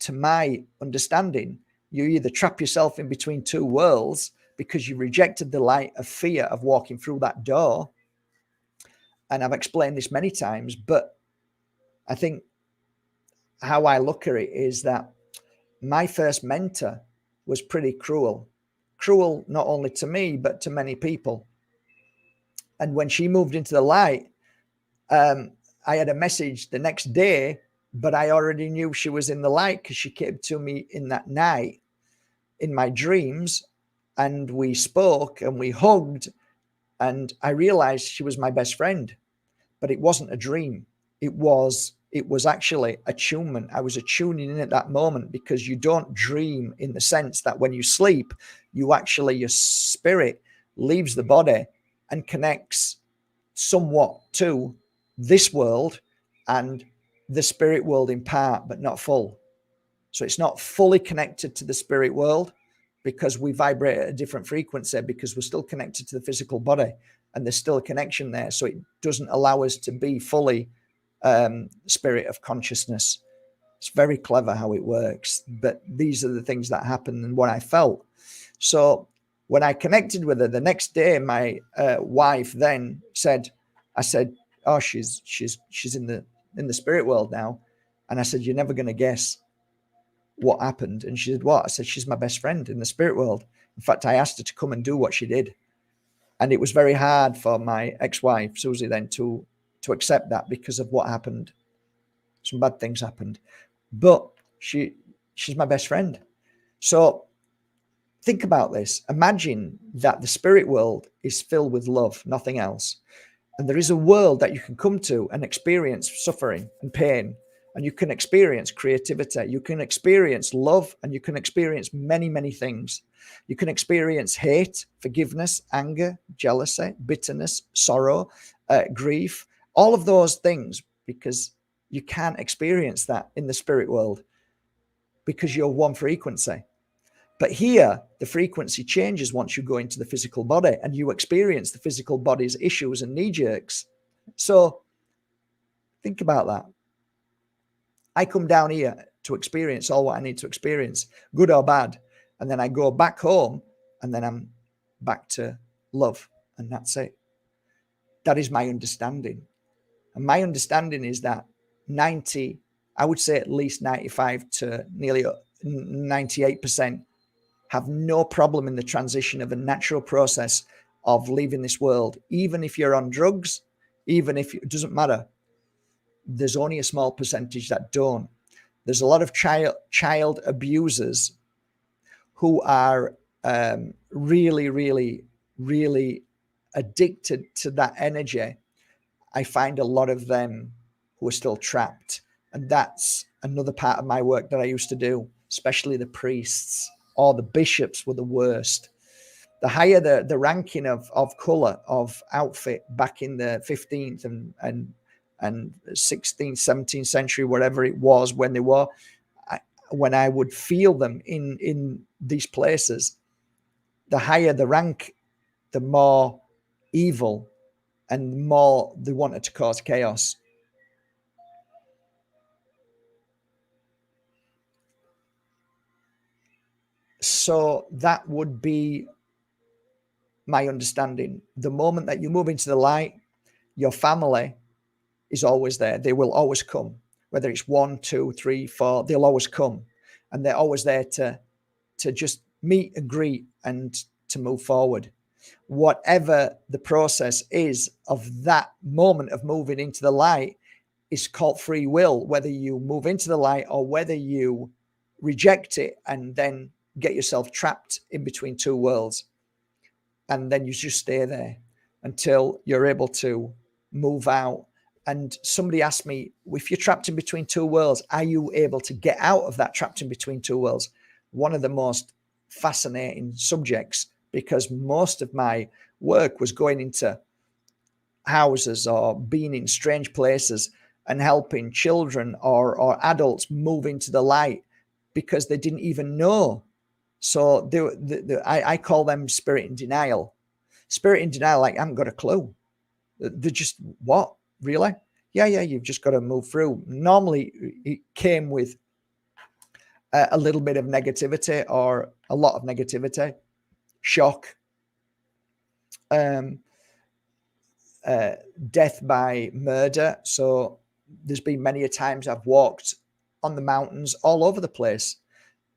to my understanding, you either trap yourself in between two worlds because you rejected the light of fear of walking through that door. And I've explained this many times, but I think how I look at it is that my first mentor was pretty cruel not only to me, but to many people. And when she moved into the light, I had a message the next day, but I already knew she was in the light because she came to me in that night in my dreams, and we spoke and we hugged, and I realized she was my best friend. But it wasn't a dream. It was actually attunement. I was attuning in at that moment, because you don't dream in the sense that when you sleep, you actually, your spirit leaves the body and connects somewhat to this world and the spirit world in part, but not full. So it's not fully connected to the spirit world because we vibrate at a different frequency, because we're still connected to the physical body and there's still a connection there. So it doesn't allow us to be fully spirit of consciousness. It's very clever how it works, but these are the things that happened and what I felt. So when I connected with her the next day, my wife then said, I said, oh, she's in the spirit world now. And I said, you're never going to guess what happened. And she said, what? I said, she's my best friend in the spirit world. In fact, I asked her to come and do what she did. And it was very hard for my ex-wife, Susie, then to accept that because of what happened. Some bad things happened. But she's my best friend. So think about this. Imagine that the spirit world is filled with love, nothing else. And there is a world that you can come to and experience suffering and pain. And you can experience creativity. You can experience love, and you can experience many, many things. You can experience hate, forgiveness, anger, jealousy, bitterness, sorrow, grief, all of those things, because you can't experience that in the spirit world because you're one frequency. But here, the frequency changes once you go into the physical body and you experience the physical body's issues and knee jerks. So think about that. I come down here to experience all what I need to experience, good or bad. And then I go back home and then I'm back to love. And that's it. That is my understanding. And my understanding is that 90, I would say at least 95 to nearly 98% have no problem in the transition of a natural process of leaving this world. Even if you're on drugs, even if it doesn't matter, there's only a small percentage that don't. There's a lot of child abusers who are really, really, really addicted to that energy. I find a lot of them who are still trapped. And that's another part of my work that I used to do, especially the priests or the bishops were the worst. The higher the ranking of color of outfit back in the 15th and 16th, 17th century, whatever it was, when they were, when I would feel them in these places, the higher the rank, the more evil and the more they wanted to cause chaos. So that would be my understanding. The moment that you move into the light, your family is always there. They will always come, whether it's 1, 2, 3, 4, they'll always come. And they're always there to just meet and greet and to move forward. Whatever the process is of that moment of moving into the light is called free will, whether you move into the light or whether you reject it and then get yourself trapped in between two worlds. And then you just stay there until you're able to move out. And somebody asked me, if you're trapped in between two worlds, are you able to get out of that trapped in between two worlds? One of the most fascinating subjects, because most of my work was going into houses or being in strange places and helping children or adults move into the light because they didn't even know. So I call them spirit in denial. Spirit in denial, like, I haven't got a clue. They're just, what? Really? Yeah, you've just got to move through. Normally, it came with a little bit of negativity or a lot of negativity, shock, death by murder. So there's been many a times I've walked on the mountains all over the place,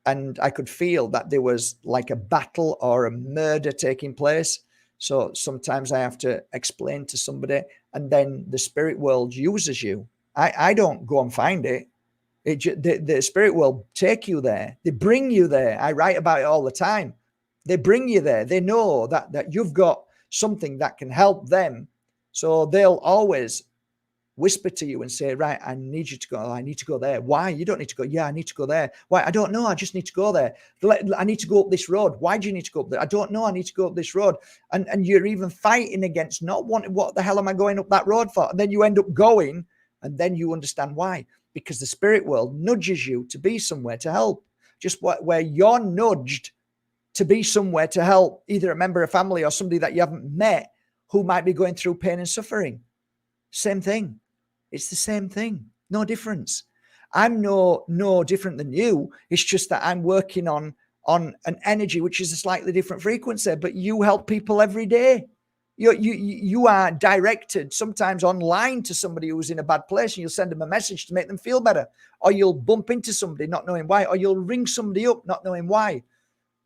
and I could feel that there was like a battle or a murder taking place. So sometimes I have to explain to somebody, and then the spirit world uses you. I don't go and find it. The spirit world take you there. They bring you there. I write about it all the time. They bring you there. They know that you've got something that can help them. So they'll always whisper to you and say, right, I need you to go. I need to go there. Why? You don't need to go. Yeah, I need to go there. Why? I don't know. I just need to go there. I need to go up this road. Why do you need to go up there? I don't know. I need to go up this road. And you're even fighting against not wanting, what the hell am I going up that road for? And then you end up going, and then you understand why. Because the spirit world nudges you to be somewhere to help. Just where you're nudged to be somewhere to help either a member of family or somebody that you haven't met who might be going through pain and suffering. Same thing. It's the same thing. No difference. I'm no different than you. It's just that I'm working on an energy which is a slightly different frequency, but you help people every day. You are directed sometimes online to somebody who's in a bad place, and you'll send them a message to make them feel better, or you'll bump into somebody not knowing why, or you'll ring somebody up not knowing why.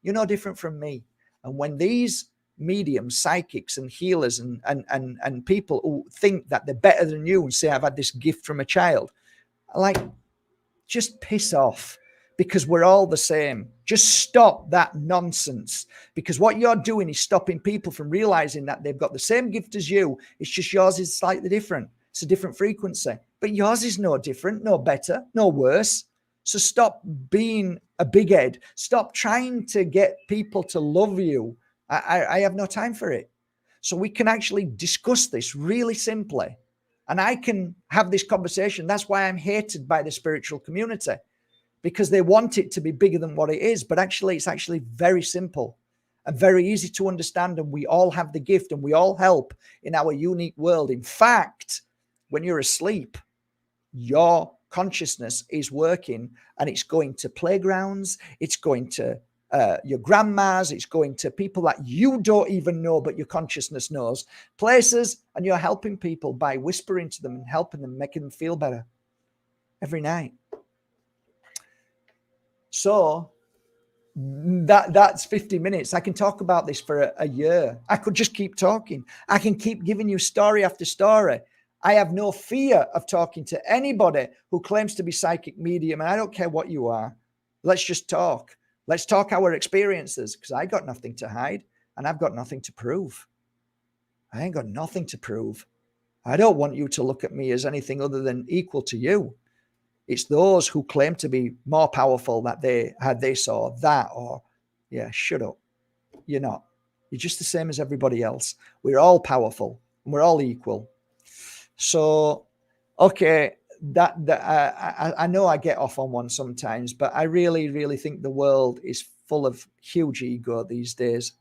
You're no different from me. And when these mediums, psychics and healers and people who think that they're better than you and say, I've had this gift from a child, like, just piss off, because we're all the same. Just stop that nonsense, because what you're doing is stopping people from realizing that they've got the same gift as you. It's just yours is slightly different. It's a different frequency, but yours is no different, no better, no worse. So stop being a big head. Stop trying to get people to love you. I have no time for it. So we can actually discuss this really simply, and I can have this conversation. That's why I'm hated by the spiritual community, because they want it to be bigger than what it is. But actually, it's actually very simple and very easy to understand. And we all have the gift, and we all help in our unique world. In fact, when you're asleep, your consciousness is working, and it's going to playgrounds, it's going to your grandmas, it's going to people that you don't even know, but your consciousness knows, places, and you're helping people by whispering to them and helping them, making them feel better every night. So that's 50 minutes. I can talk about this for a year. I could just keep talking. I can keep giving you story after story. I have no fear of talking to anybody who claims to be psychic medium, and I don't care what you are. Let's just talk. Let's talk our experiences, because I got nothing to hide, and I've got nothing to prove. I ain't got nothing to prove. I don't want you to look at me as anything other than equal to you. It's those who claim to be more powerful that they saw that, or yeah, shut up. You're not. You're just the same as everybody else. We're all powerful and we're all equal. So, okay, I know I get off on one sometimes, but I really, really think the world is full of huge ego these days.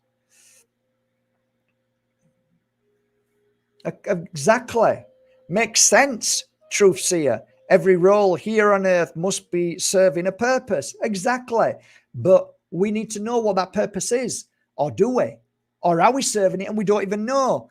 Exactly. Makes sense, truth seer. Every role here on earth must be serving a purpose. Exactly. But we need to know what that purpose is. Or do we? Or are we serving it and we don't even know?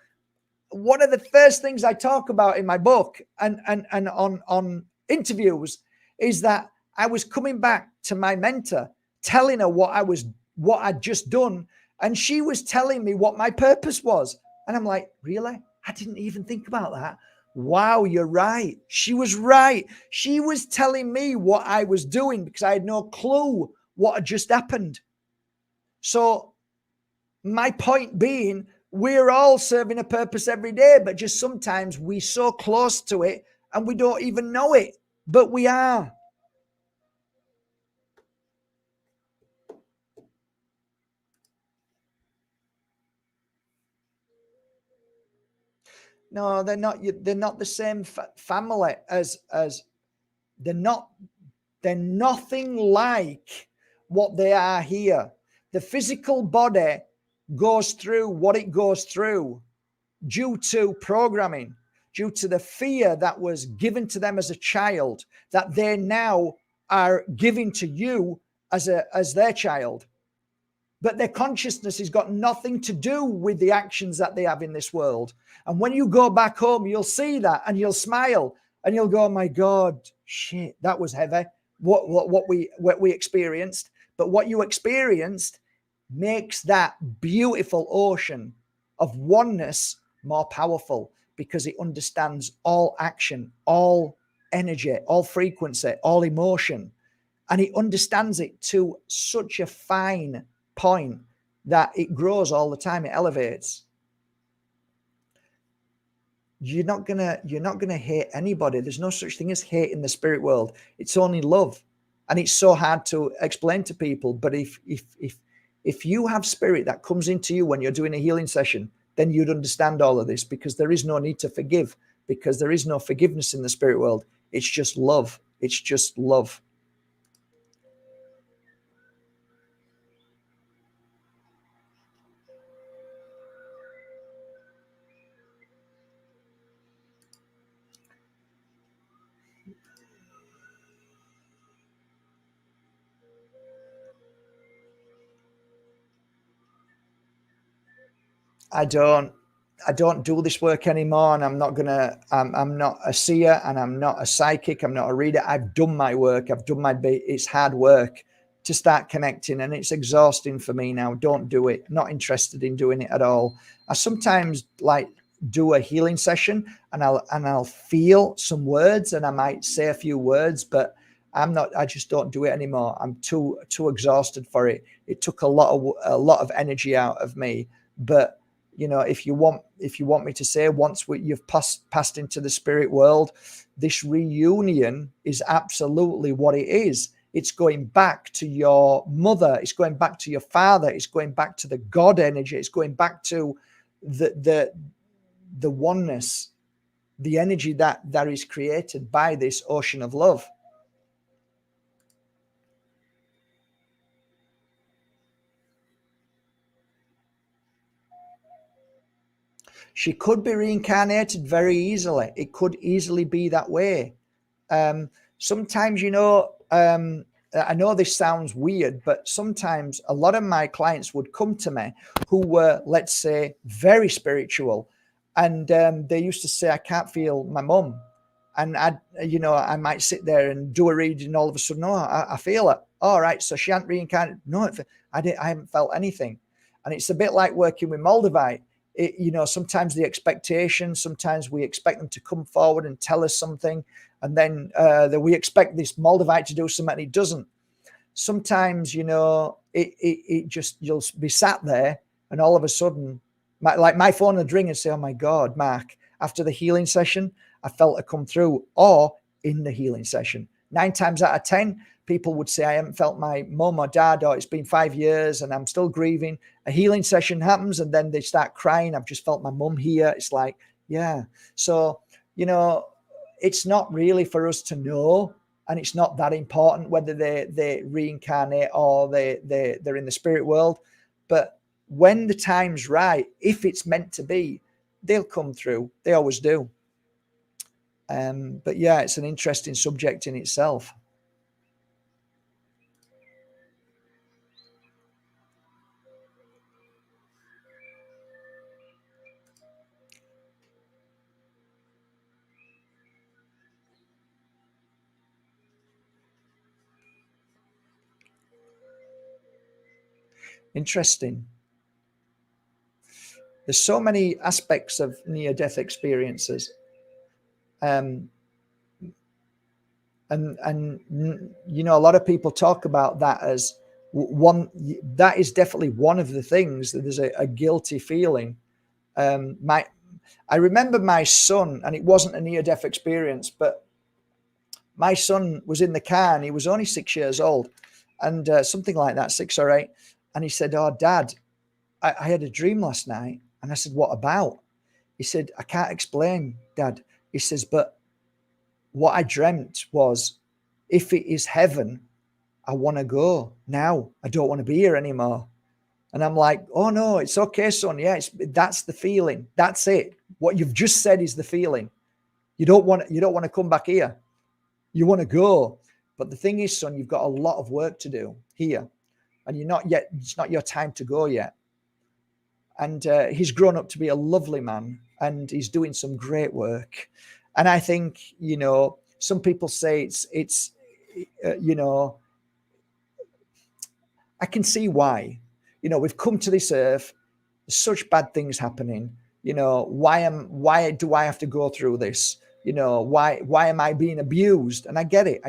One of the first things I talk about in my book and on interviews is that I was coming back to my mentor, telling her what I'd just done, and she was telling me what my purpose was. And I'm like, really? I didn't even think about that. Wow, you're right. She was right. She was telling me what I was doing because I had no clue what had just happened. So my point being, we're all serving a purpose every day, but just sometimes we're so close to it and we don't even know it, but we are. No, they're not. They're not the same family as they're not. They're nothing like what they are here. The physical body goes through what it goes through due to programming, due to the fear that was given to them as a child, that they now are giving to you as their child. But their consciousness has got nothing to do with the actions that they have in this world. And when you go back home, you'll see that and you'll smile and you'll go, oh my God, shit, that was heavy. What we experienced. But what you experienced makes that beautiful ocean of oneness more powerful because it understands all action, all energy, all frequency, all emotion. And it understands it to such a fine point that it grows all the time. It elevates. You're not gonna hate anybody. There's no such thing as hate in the spirit world. It's only love, and it's so hard to explain to people. But if you have spirit that comes into you when you're doing a healing session, then you'd understand all of this, because there is no need to forgive, because there is no forgiveness in the spirit world. It's just love. It's just love. I don't do this work anymore, and I'm not a seer, and I'm not a psychic, I'm not a reader. I've done my work. I've done my bit. It's hard work to start connecting, and it's exhausting for me now. Don't do it. Not interested in doing it at all. I sometimes like do a healing session, and I'll feel some words, and I might say a few words, but I just don't do it anymore. I'm too exhausted for it. It took a lot of energy out of me. But if you want me to say, once you've passed into the spirit world, this reunion is absolutely what it is. It's going back to your mother. It's going back to your father. It's going back to the God energy. It's going back to the oneness, the energy that is created by this ocean of love. She could be reincarnated very easily. It could easily be that way. Sometimes, I know this sounds weird, but sometimes a lot of my clients would come to me who were, let's say, very spiritual. And they used to say, I can't feel my mum. And I might sit there and do a reading, and all of a sudden, no, I feel it. All right, so she hadn't reincarnated. No, I haven't felt anything. And it's a bit like working with Moldavite. Sometimes the expectation, sometimes we expect them to come forward and tell us something, and then that we expect this Moldavite to do something and he doesn't. Sometimes, it just, you'll be sat there and all of a sudden, my phone would ring and say, oh my God, Mark, after the healing session, I felt it come through, or in the healing session. 9 times out of 10, people would say, I haven't felt my mum or dad, or it's been 5 years and I'm still grieving. A healing session happens and then they start crying. I've just felt my mum here. It's like, yeah. So, it's not really for us to know. And it's not that important whether they reincarnate or they're in the spirit world. But when the time's right, if it's meant to be, they'll come through. They always do. But yeah, it's an interesting subject in itself. Interesting. There's so many aspects of near-death experiences. And a lot of people talk about that as one. That is definitely one of the things that there's a guilty feeling. I remember my son, and it wasn't a near-death experience, but my son was in the car and he was only 6 years old, and something like that, 6 or 8. And he said, "Oh, Dad, I had a dream last night." And I said, "What about?" He said, "I can't explain, Dad." He says, "But what I dreamt was, if it is heaven, I want to go now. I don't want to be here anymore." And I'm like, "Oh no, it's okay, son. Yeah, that's the feeling. That's it. What you've just said is the feeling. You don't want to come back here. You want to go. But the thing is, son, you've got a lot of work to do here, and it's not your time to go yet." And he's grown up to be a lovely man, and he's doing some great work. And I think, some people say it's I can see why. We've come to this earth, there's such bad things happening. Why do I have to go through this? Why am I being abused? And I get it.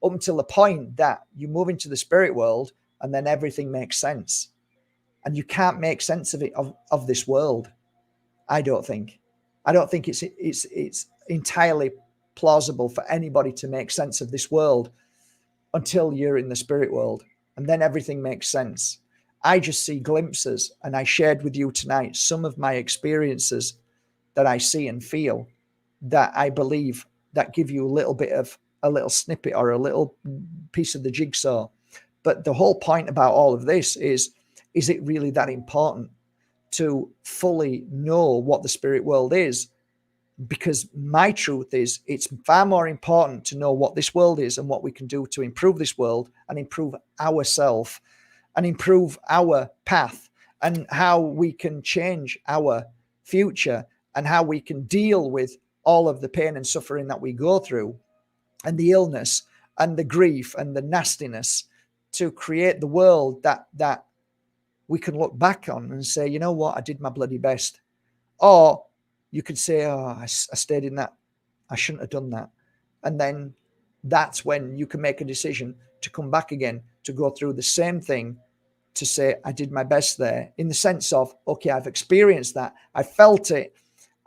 Up until the point that you move into the spirit world, and then everything makes sense. And you can't make sense of it, of this world. I don't think it's entirely plausible for anybody to make sense of this world until you're in the spirit world, and then everything makes sense. I just see glimpses, and I shared with you tonight some of my experiences that I see and feel, that I believe that give you a little snippet or a little piece of the jigsaw. But the whole point about all of this is it really that important to fully know what the spirit world is? Because my truth is, it's far more important to know what this world is and what we can do to improve this world and improve ourselves and improve our path, and how we can change our future, and how we can deal with all of the pain and suffering that we go through, and the illness and the grief and the nastiness, to create the world that we can look back on and say, you know what, I did my bloody best. Or you could say, oh, I stayed in that. I shouldn't have done that. And then that's when you can make a decision to come back again, to go through the same thing, to say, I did my best there, in the sense of, okay, I've experienced that. I felt it.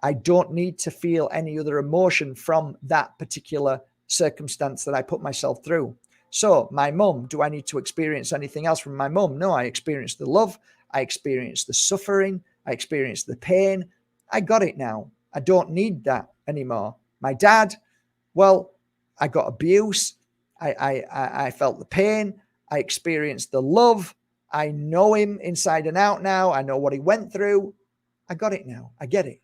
I don't need to feel any other emotion from that particular circumstance that I put myself through. So my mum, do I need to experience anything else from my mum? No, I experienced the love. I experienced the suffering. I experienced the pain. I got it now. I don't need that anymore. My dad, well, I got abuse. I felt the pain. I experienced the love. I know him inside and out now. I know what he went through. I got it now. I get it.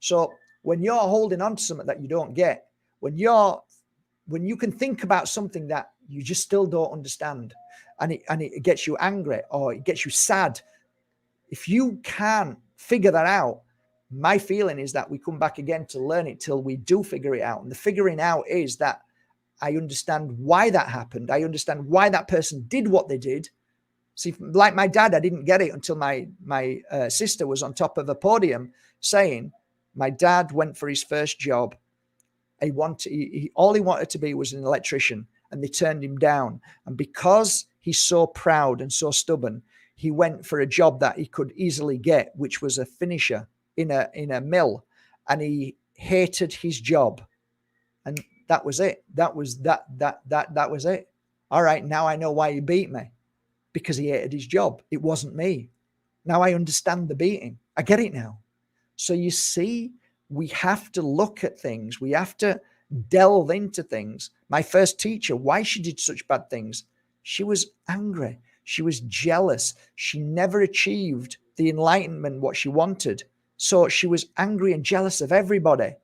So when you're holding on to something that you don't get, when you can think about something that you just still don't understand, and it gets you angry or it gets you sad, if you can't figure that out, my feeling is that we come back again to learn it till we do figure it out. And the figuring out is that I understand why that happened. I understand why that person did what they did. See, like my dad, I didn't get it until my sister was on top of a podium saying, my dad went for his first job. All he wanted to be was an electrician, and they turned him down. And because he's so proud and so stubborn, he went for a job that he could easily get, which was a finisher in a mill, and he hated his job. And That was it. That was it. All right, now I know why he beat me, because he hated his job. It wasn't me. Now I understand the beating. I get it now. So you see, we have to look at things. We have to delve into things. My first teacher, why she did such bad things, she was angry. She was jealous. She never achieved the enlightenment, what she wanted. So she was angry and jealous of everybody.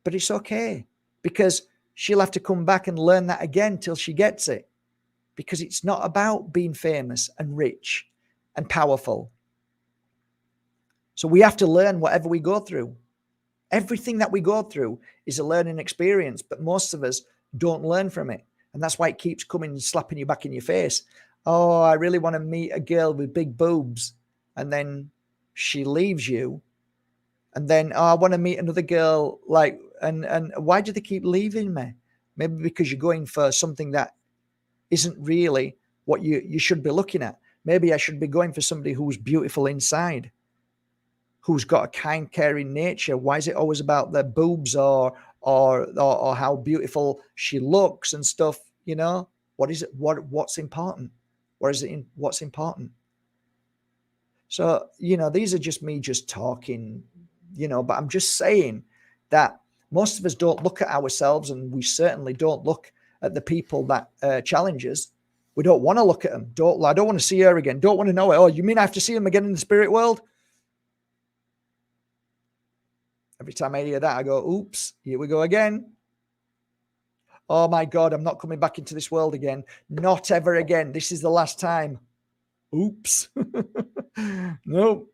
But it's okay, because she'll have to come back and learn that again till she gets it. Because it's not about being famous and rich and powerful. So we have to learn whatever we go through. Everything that we go through is a learning experience, but most of us don't learn from it. And that's why it keeps coming and slapping you back in your face. Oh, I really want to meet a girl with big boobs. And then she leaves you. And then, oh, I want to meet another girl. Like, and why do they keep leaving me? Maybe because you're going for something that isn't really what you should be looking at. Maybe I should be going for somebody who's beautiful inside, who's got a kind, caring nature. Why is it always about their boobs or how beautiful she looks and stuff? You know, what is it? What's important? What's important? So, you know, these are just me just talking, you know, but I'm just saying that most of us don't look at ourselves, and we certainly don't look at the people that challenge us. We don't want to look at them. I don't want to see her again. Don't want to know it. Oh, you mean I have to see them again in the spirit world? Every time I hear that, I go, oops, here we go again. Oh my God, I'm not coming back into this world again. Not ever again. This is the last time. Oops. No,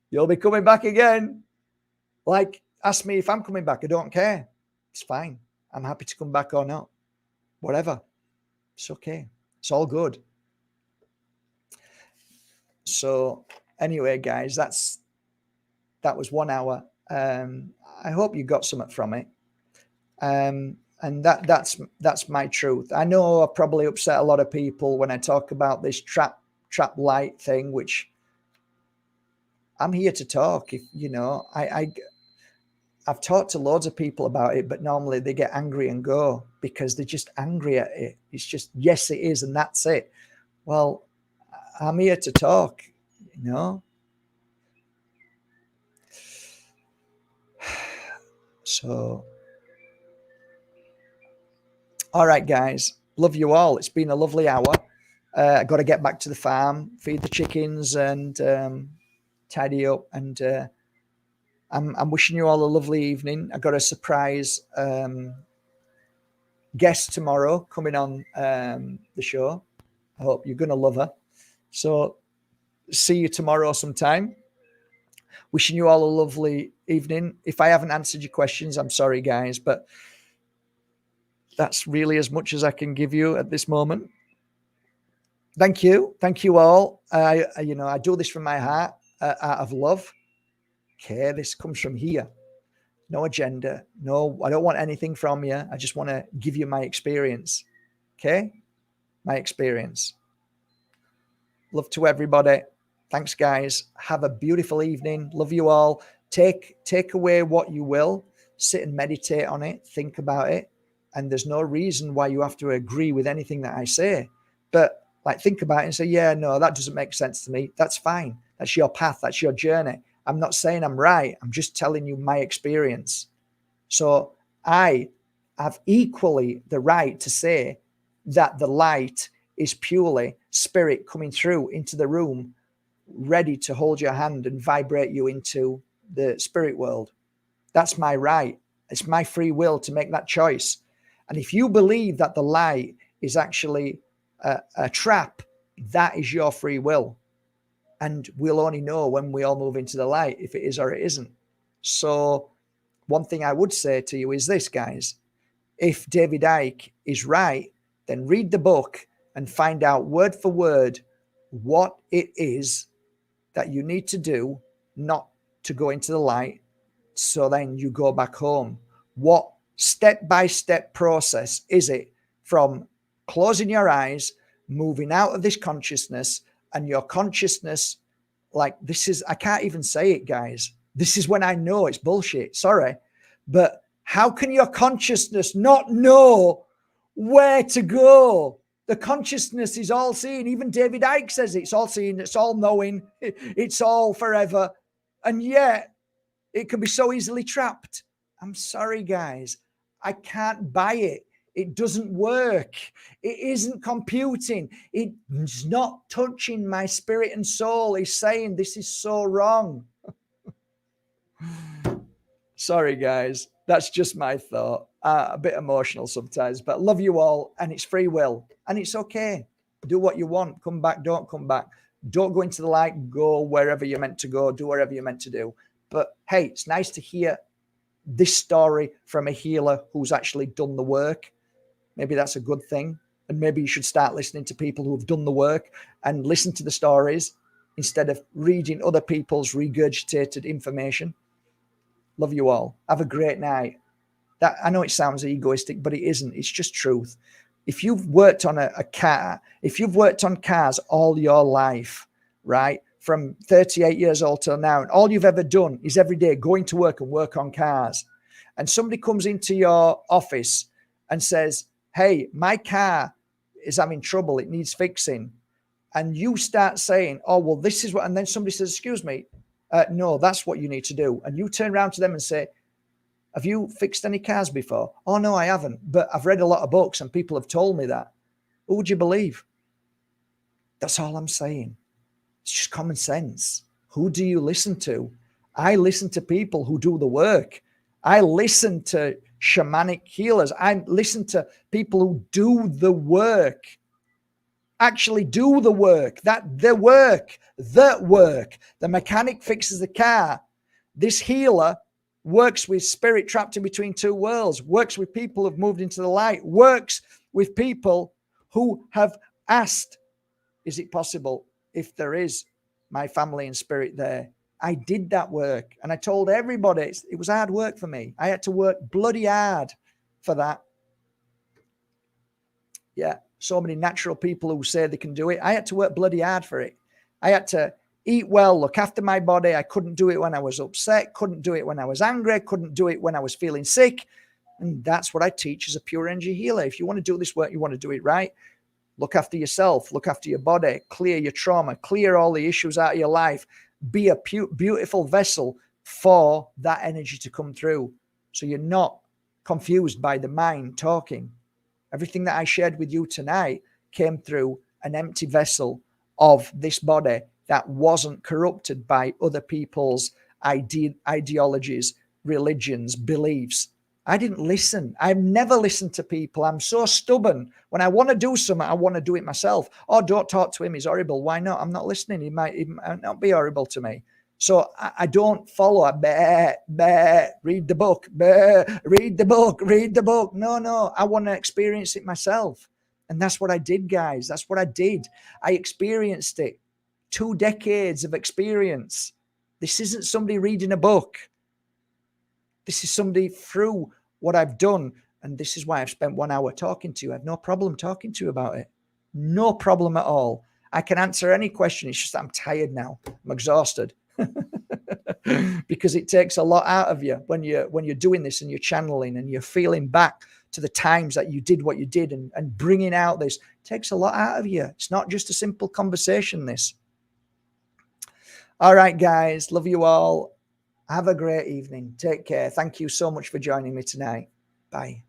you'll be coming back again. Like, ask me if I'm coming back. I don't care. It's fine. I'm happy to come back or not. Whatever. It's okay. It's all good. So anyway, guys, that was 1 hour. I hope you got something from it. And that's my truth. I know I probably upset a lot of people when I talk about this trap light thing, which I'm here to talk. If you know, I've talked to loads of people about it, but normally they get angry and go because they're just angry at it. It's just, yes, it is, and that's it. Well, I'm here to talk, you know. So, all right, guys, love you all. It's been a lovely hour. I got to get back to the farm, feed the chickens, and tidy up. And I'm wishing you all a lovely evening. I got a surprise guest tomorrow coming on the show. I hope you're gonna love her. So, see you tomorrow sometime. Wishing you all a lovely evening. If I haven't answered your questions, I'm sorry, guys, but that's really as much as I can give you at this moment. Thank you all. I do this from my heart, out of love. Okay, this comes from here. No agenda. No, I don't want anything from you. I just want to give you my experience. Okay, my experience. Love to everybody. Thanks, guys. Have a beautiful evening. Love you all. Take away what you will. Sit and meditate on it. Think about it. And there's no reason why you have to agree with anything that I say. But like, think about it and say, yeah, no, that doesn't make sense to me. That's fine. That's your path. That's your journey. I'm not saying I'm right. I'm just telling you my experience. So I have equally the right to say that the light is purely spirit coming through into the room, ready to hold your hand and vibrate you into the spirit world. That's my right. It's my free will to make that choice. And if you believe that the light is actually a trap, that is your free will. And we'll only know when we all move into the light if it is or it isn't. So one thing I would say to you is this, guys. If David Icke is right, then read the book and find out word for word what it is that you need to do not to go into the light, so then you go back home. What step-by-step process is it from closing your eyes, moving out of this consciousness, and your consciousness, like, this is, I can't even say it, guys. This is when I know it's bullshit. Sorry. But How can your consciousness not know where to go? The consciousness is all seeing. Even David Icke says it's all seeing, it's all knowing, it's all forever. And yet it can be so easily trapped. I'm sorry, guys. I can't buy it. It doesn't work. It isn't computing. It's not touching my spirit and soul. It's saying this is so wrong. Sorry, guys. That's just my thought. A bit emotional sometimes, but love you all. And it's free will. And it's okay. Do what you want. Come back. Don't come back. Don't go into the light. Go wherever you're meant to go. Do whatever you're meant to do. But hey, it's nice to hear this story from a healer who's actually done the work. Maybe that's a good thing. And maybe you should start listening to people who've done the work and listen to the stories instead of reading other people's regurgitated information. Love you all. Have a great night. That, I know it sounds egoistic, but it isn't. It's just truth. If you've worked on a car, if you've worked on cars all your life, right, from 38 years old till now, and all you've ever done is every day going to work and work on cars, and somebody comes into your office and says, hey, my car is having trouble, it needs fixing, and you start saying, oh, well, this is what, and then somebody says, excuse me, no, that's what you need to do. And you turn around to them and say, have you fixed any cars before? Oh, no, I haven't, but I've read a lot of books and people have told me that. Who would you believe? That's all I'm saying. It's just common sense. Who do you listen to? I listen to people who do the work. I listen to shamanic healers. I listen to people who do the work. Actually do the work. The work. The mechanic fixes the car. This healer works with spirit trapped in between two worlds, works with people who've moved into the light, works with people who have asked, is it possible if there is my family and spirit there? I did that work and I told everybody it was hard work for me. I had to work bloody hard for that. Yeah, so many natural people who say they can do it. I had to work bloody hard for it. I had to eat well, look after my body. I couldn't do it when I was upset, couldn't do it when I was angry, couldn't do it when I was feeling sick. And that's what I teach as a pure energy healer. If you want to do this work, you want to do it right. Look after yourself, look after your body, clear your trauma, clear all the issues out of your life. Be a beautiful vessel for that energy to come through. So you're not confused by the mind talking. Everything that I shared with you tonight came through an empty vessel of this body that wasn't corrupted by other people's ideologies, religions, beliefs. I didn't listen. I've never listened to people. I'm so stubborn. When I want to do something, I want to do it myself. Oh, don't talk to him. He's horrible. Why not? I'm not listening. He might not be horrible to me. So I don't follow. Read the book. Read the book. No. I want to experience it myself. And that's what I did, guys. That's what I did. I experienced it. 2 decades of experience. This isn't somebody reading a book. This is somebody through what I've done. And this is why I've spent 1 hour talking to you. I have no problem talking to you about it. No problem at all. I can answer any question. It's just that I'm tired now. I'm exhausted. Because it takes a lot out of you when you're doing this and you're channeling and you're feeling back to the times that you did what you did and bringing out this. It takes a lot out of you. It's not just a simple conversation, this. All right, guys. Love you all. Have a great evening. Take care. Thank you so much for joining me tonight. Bye.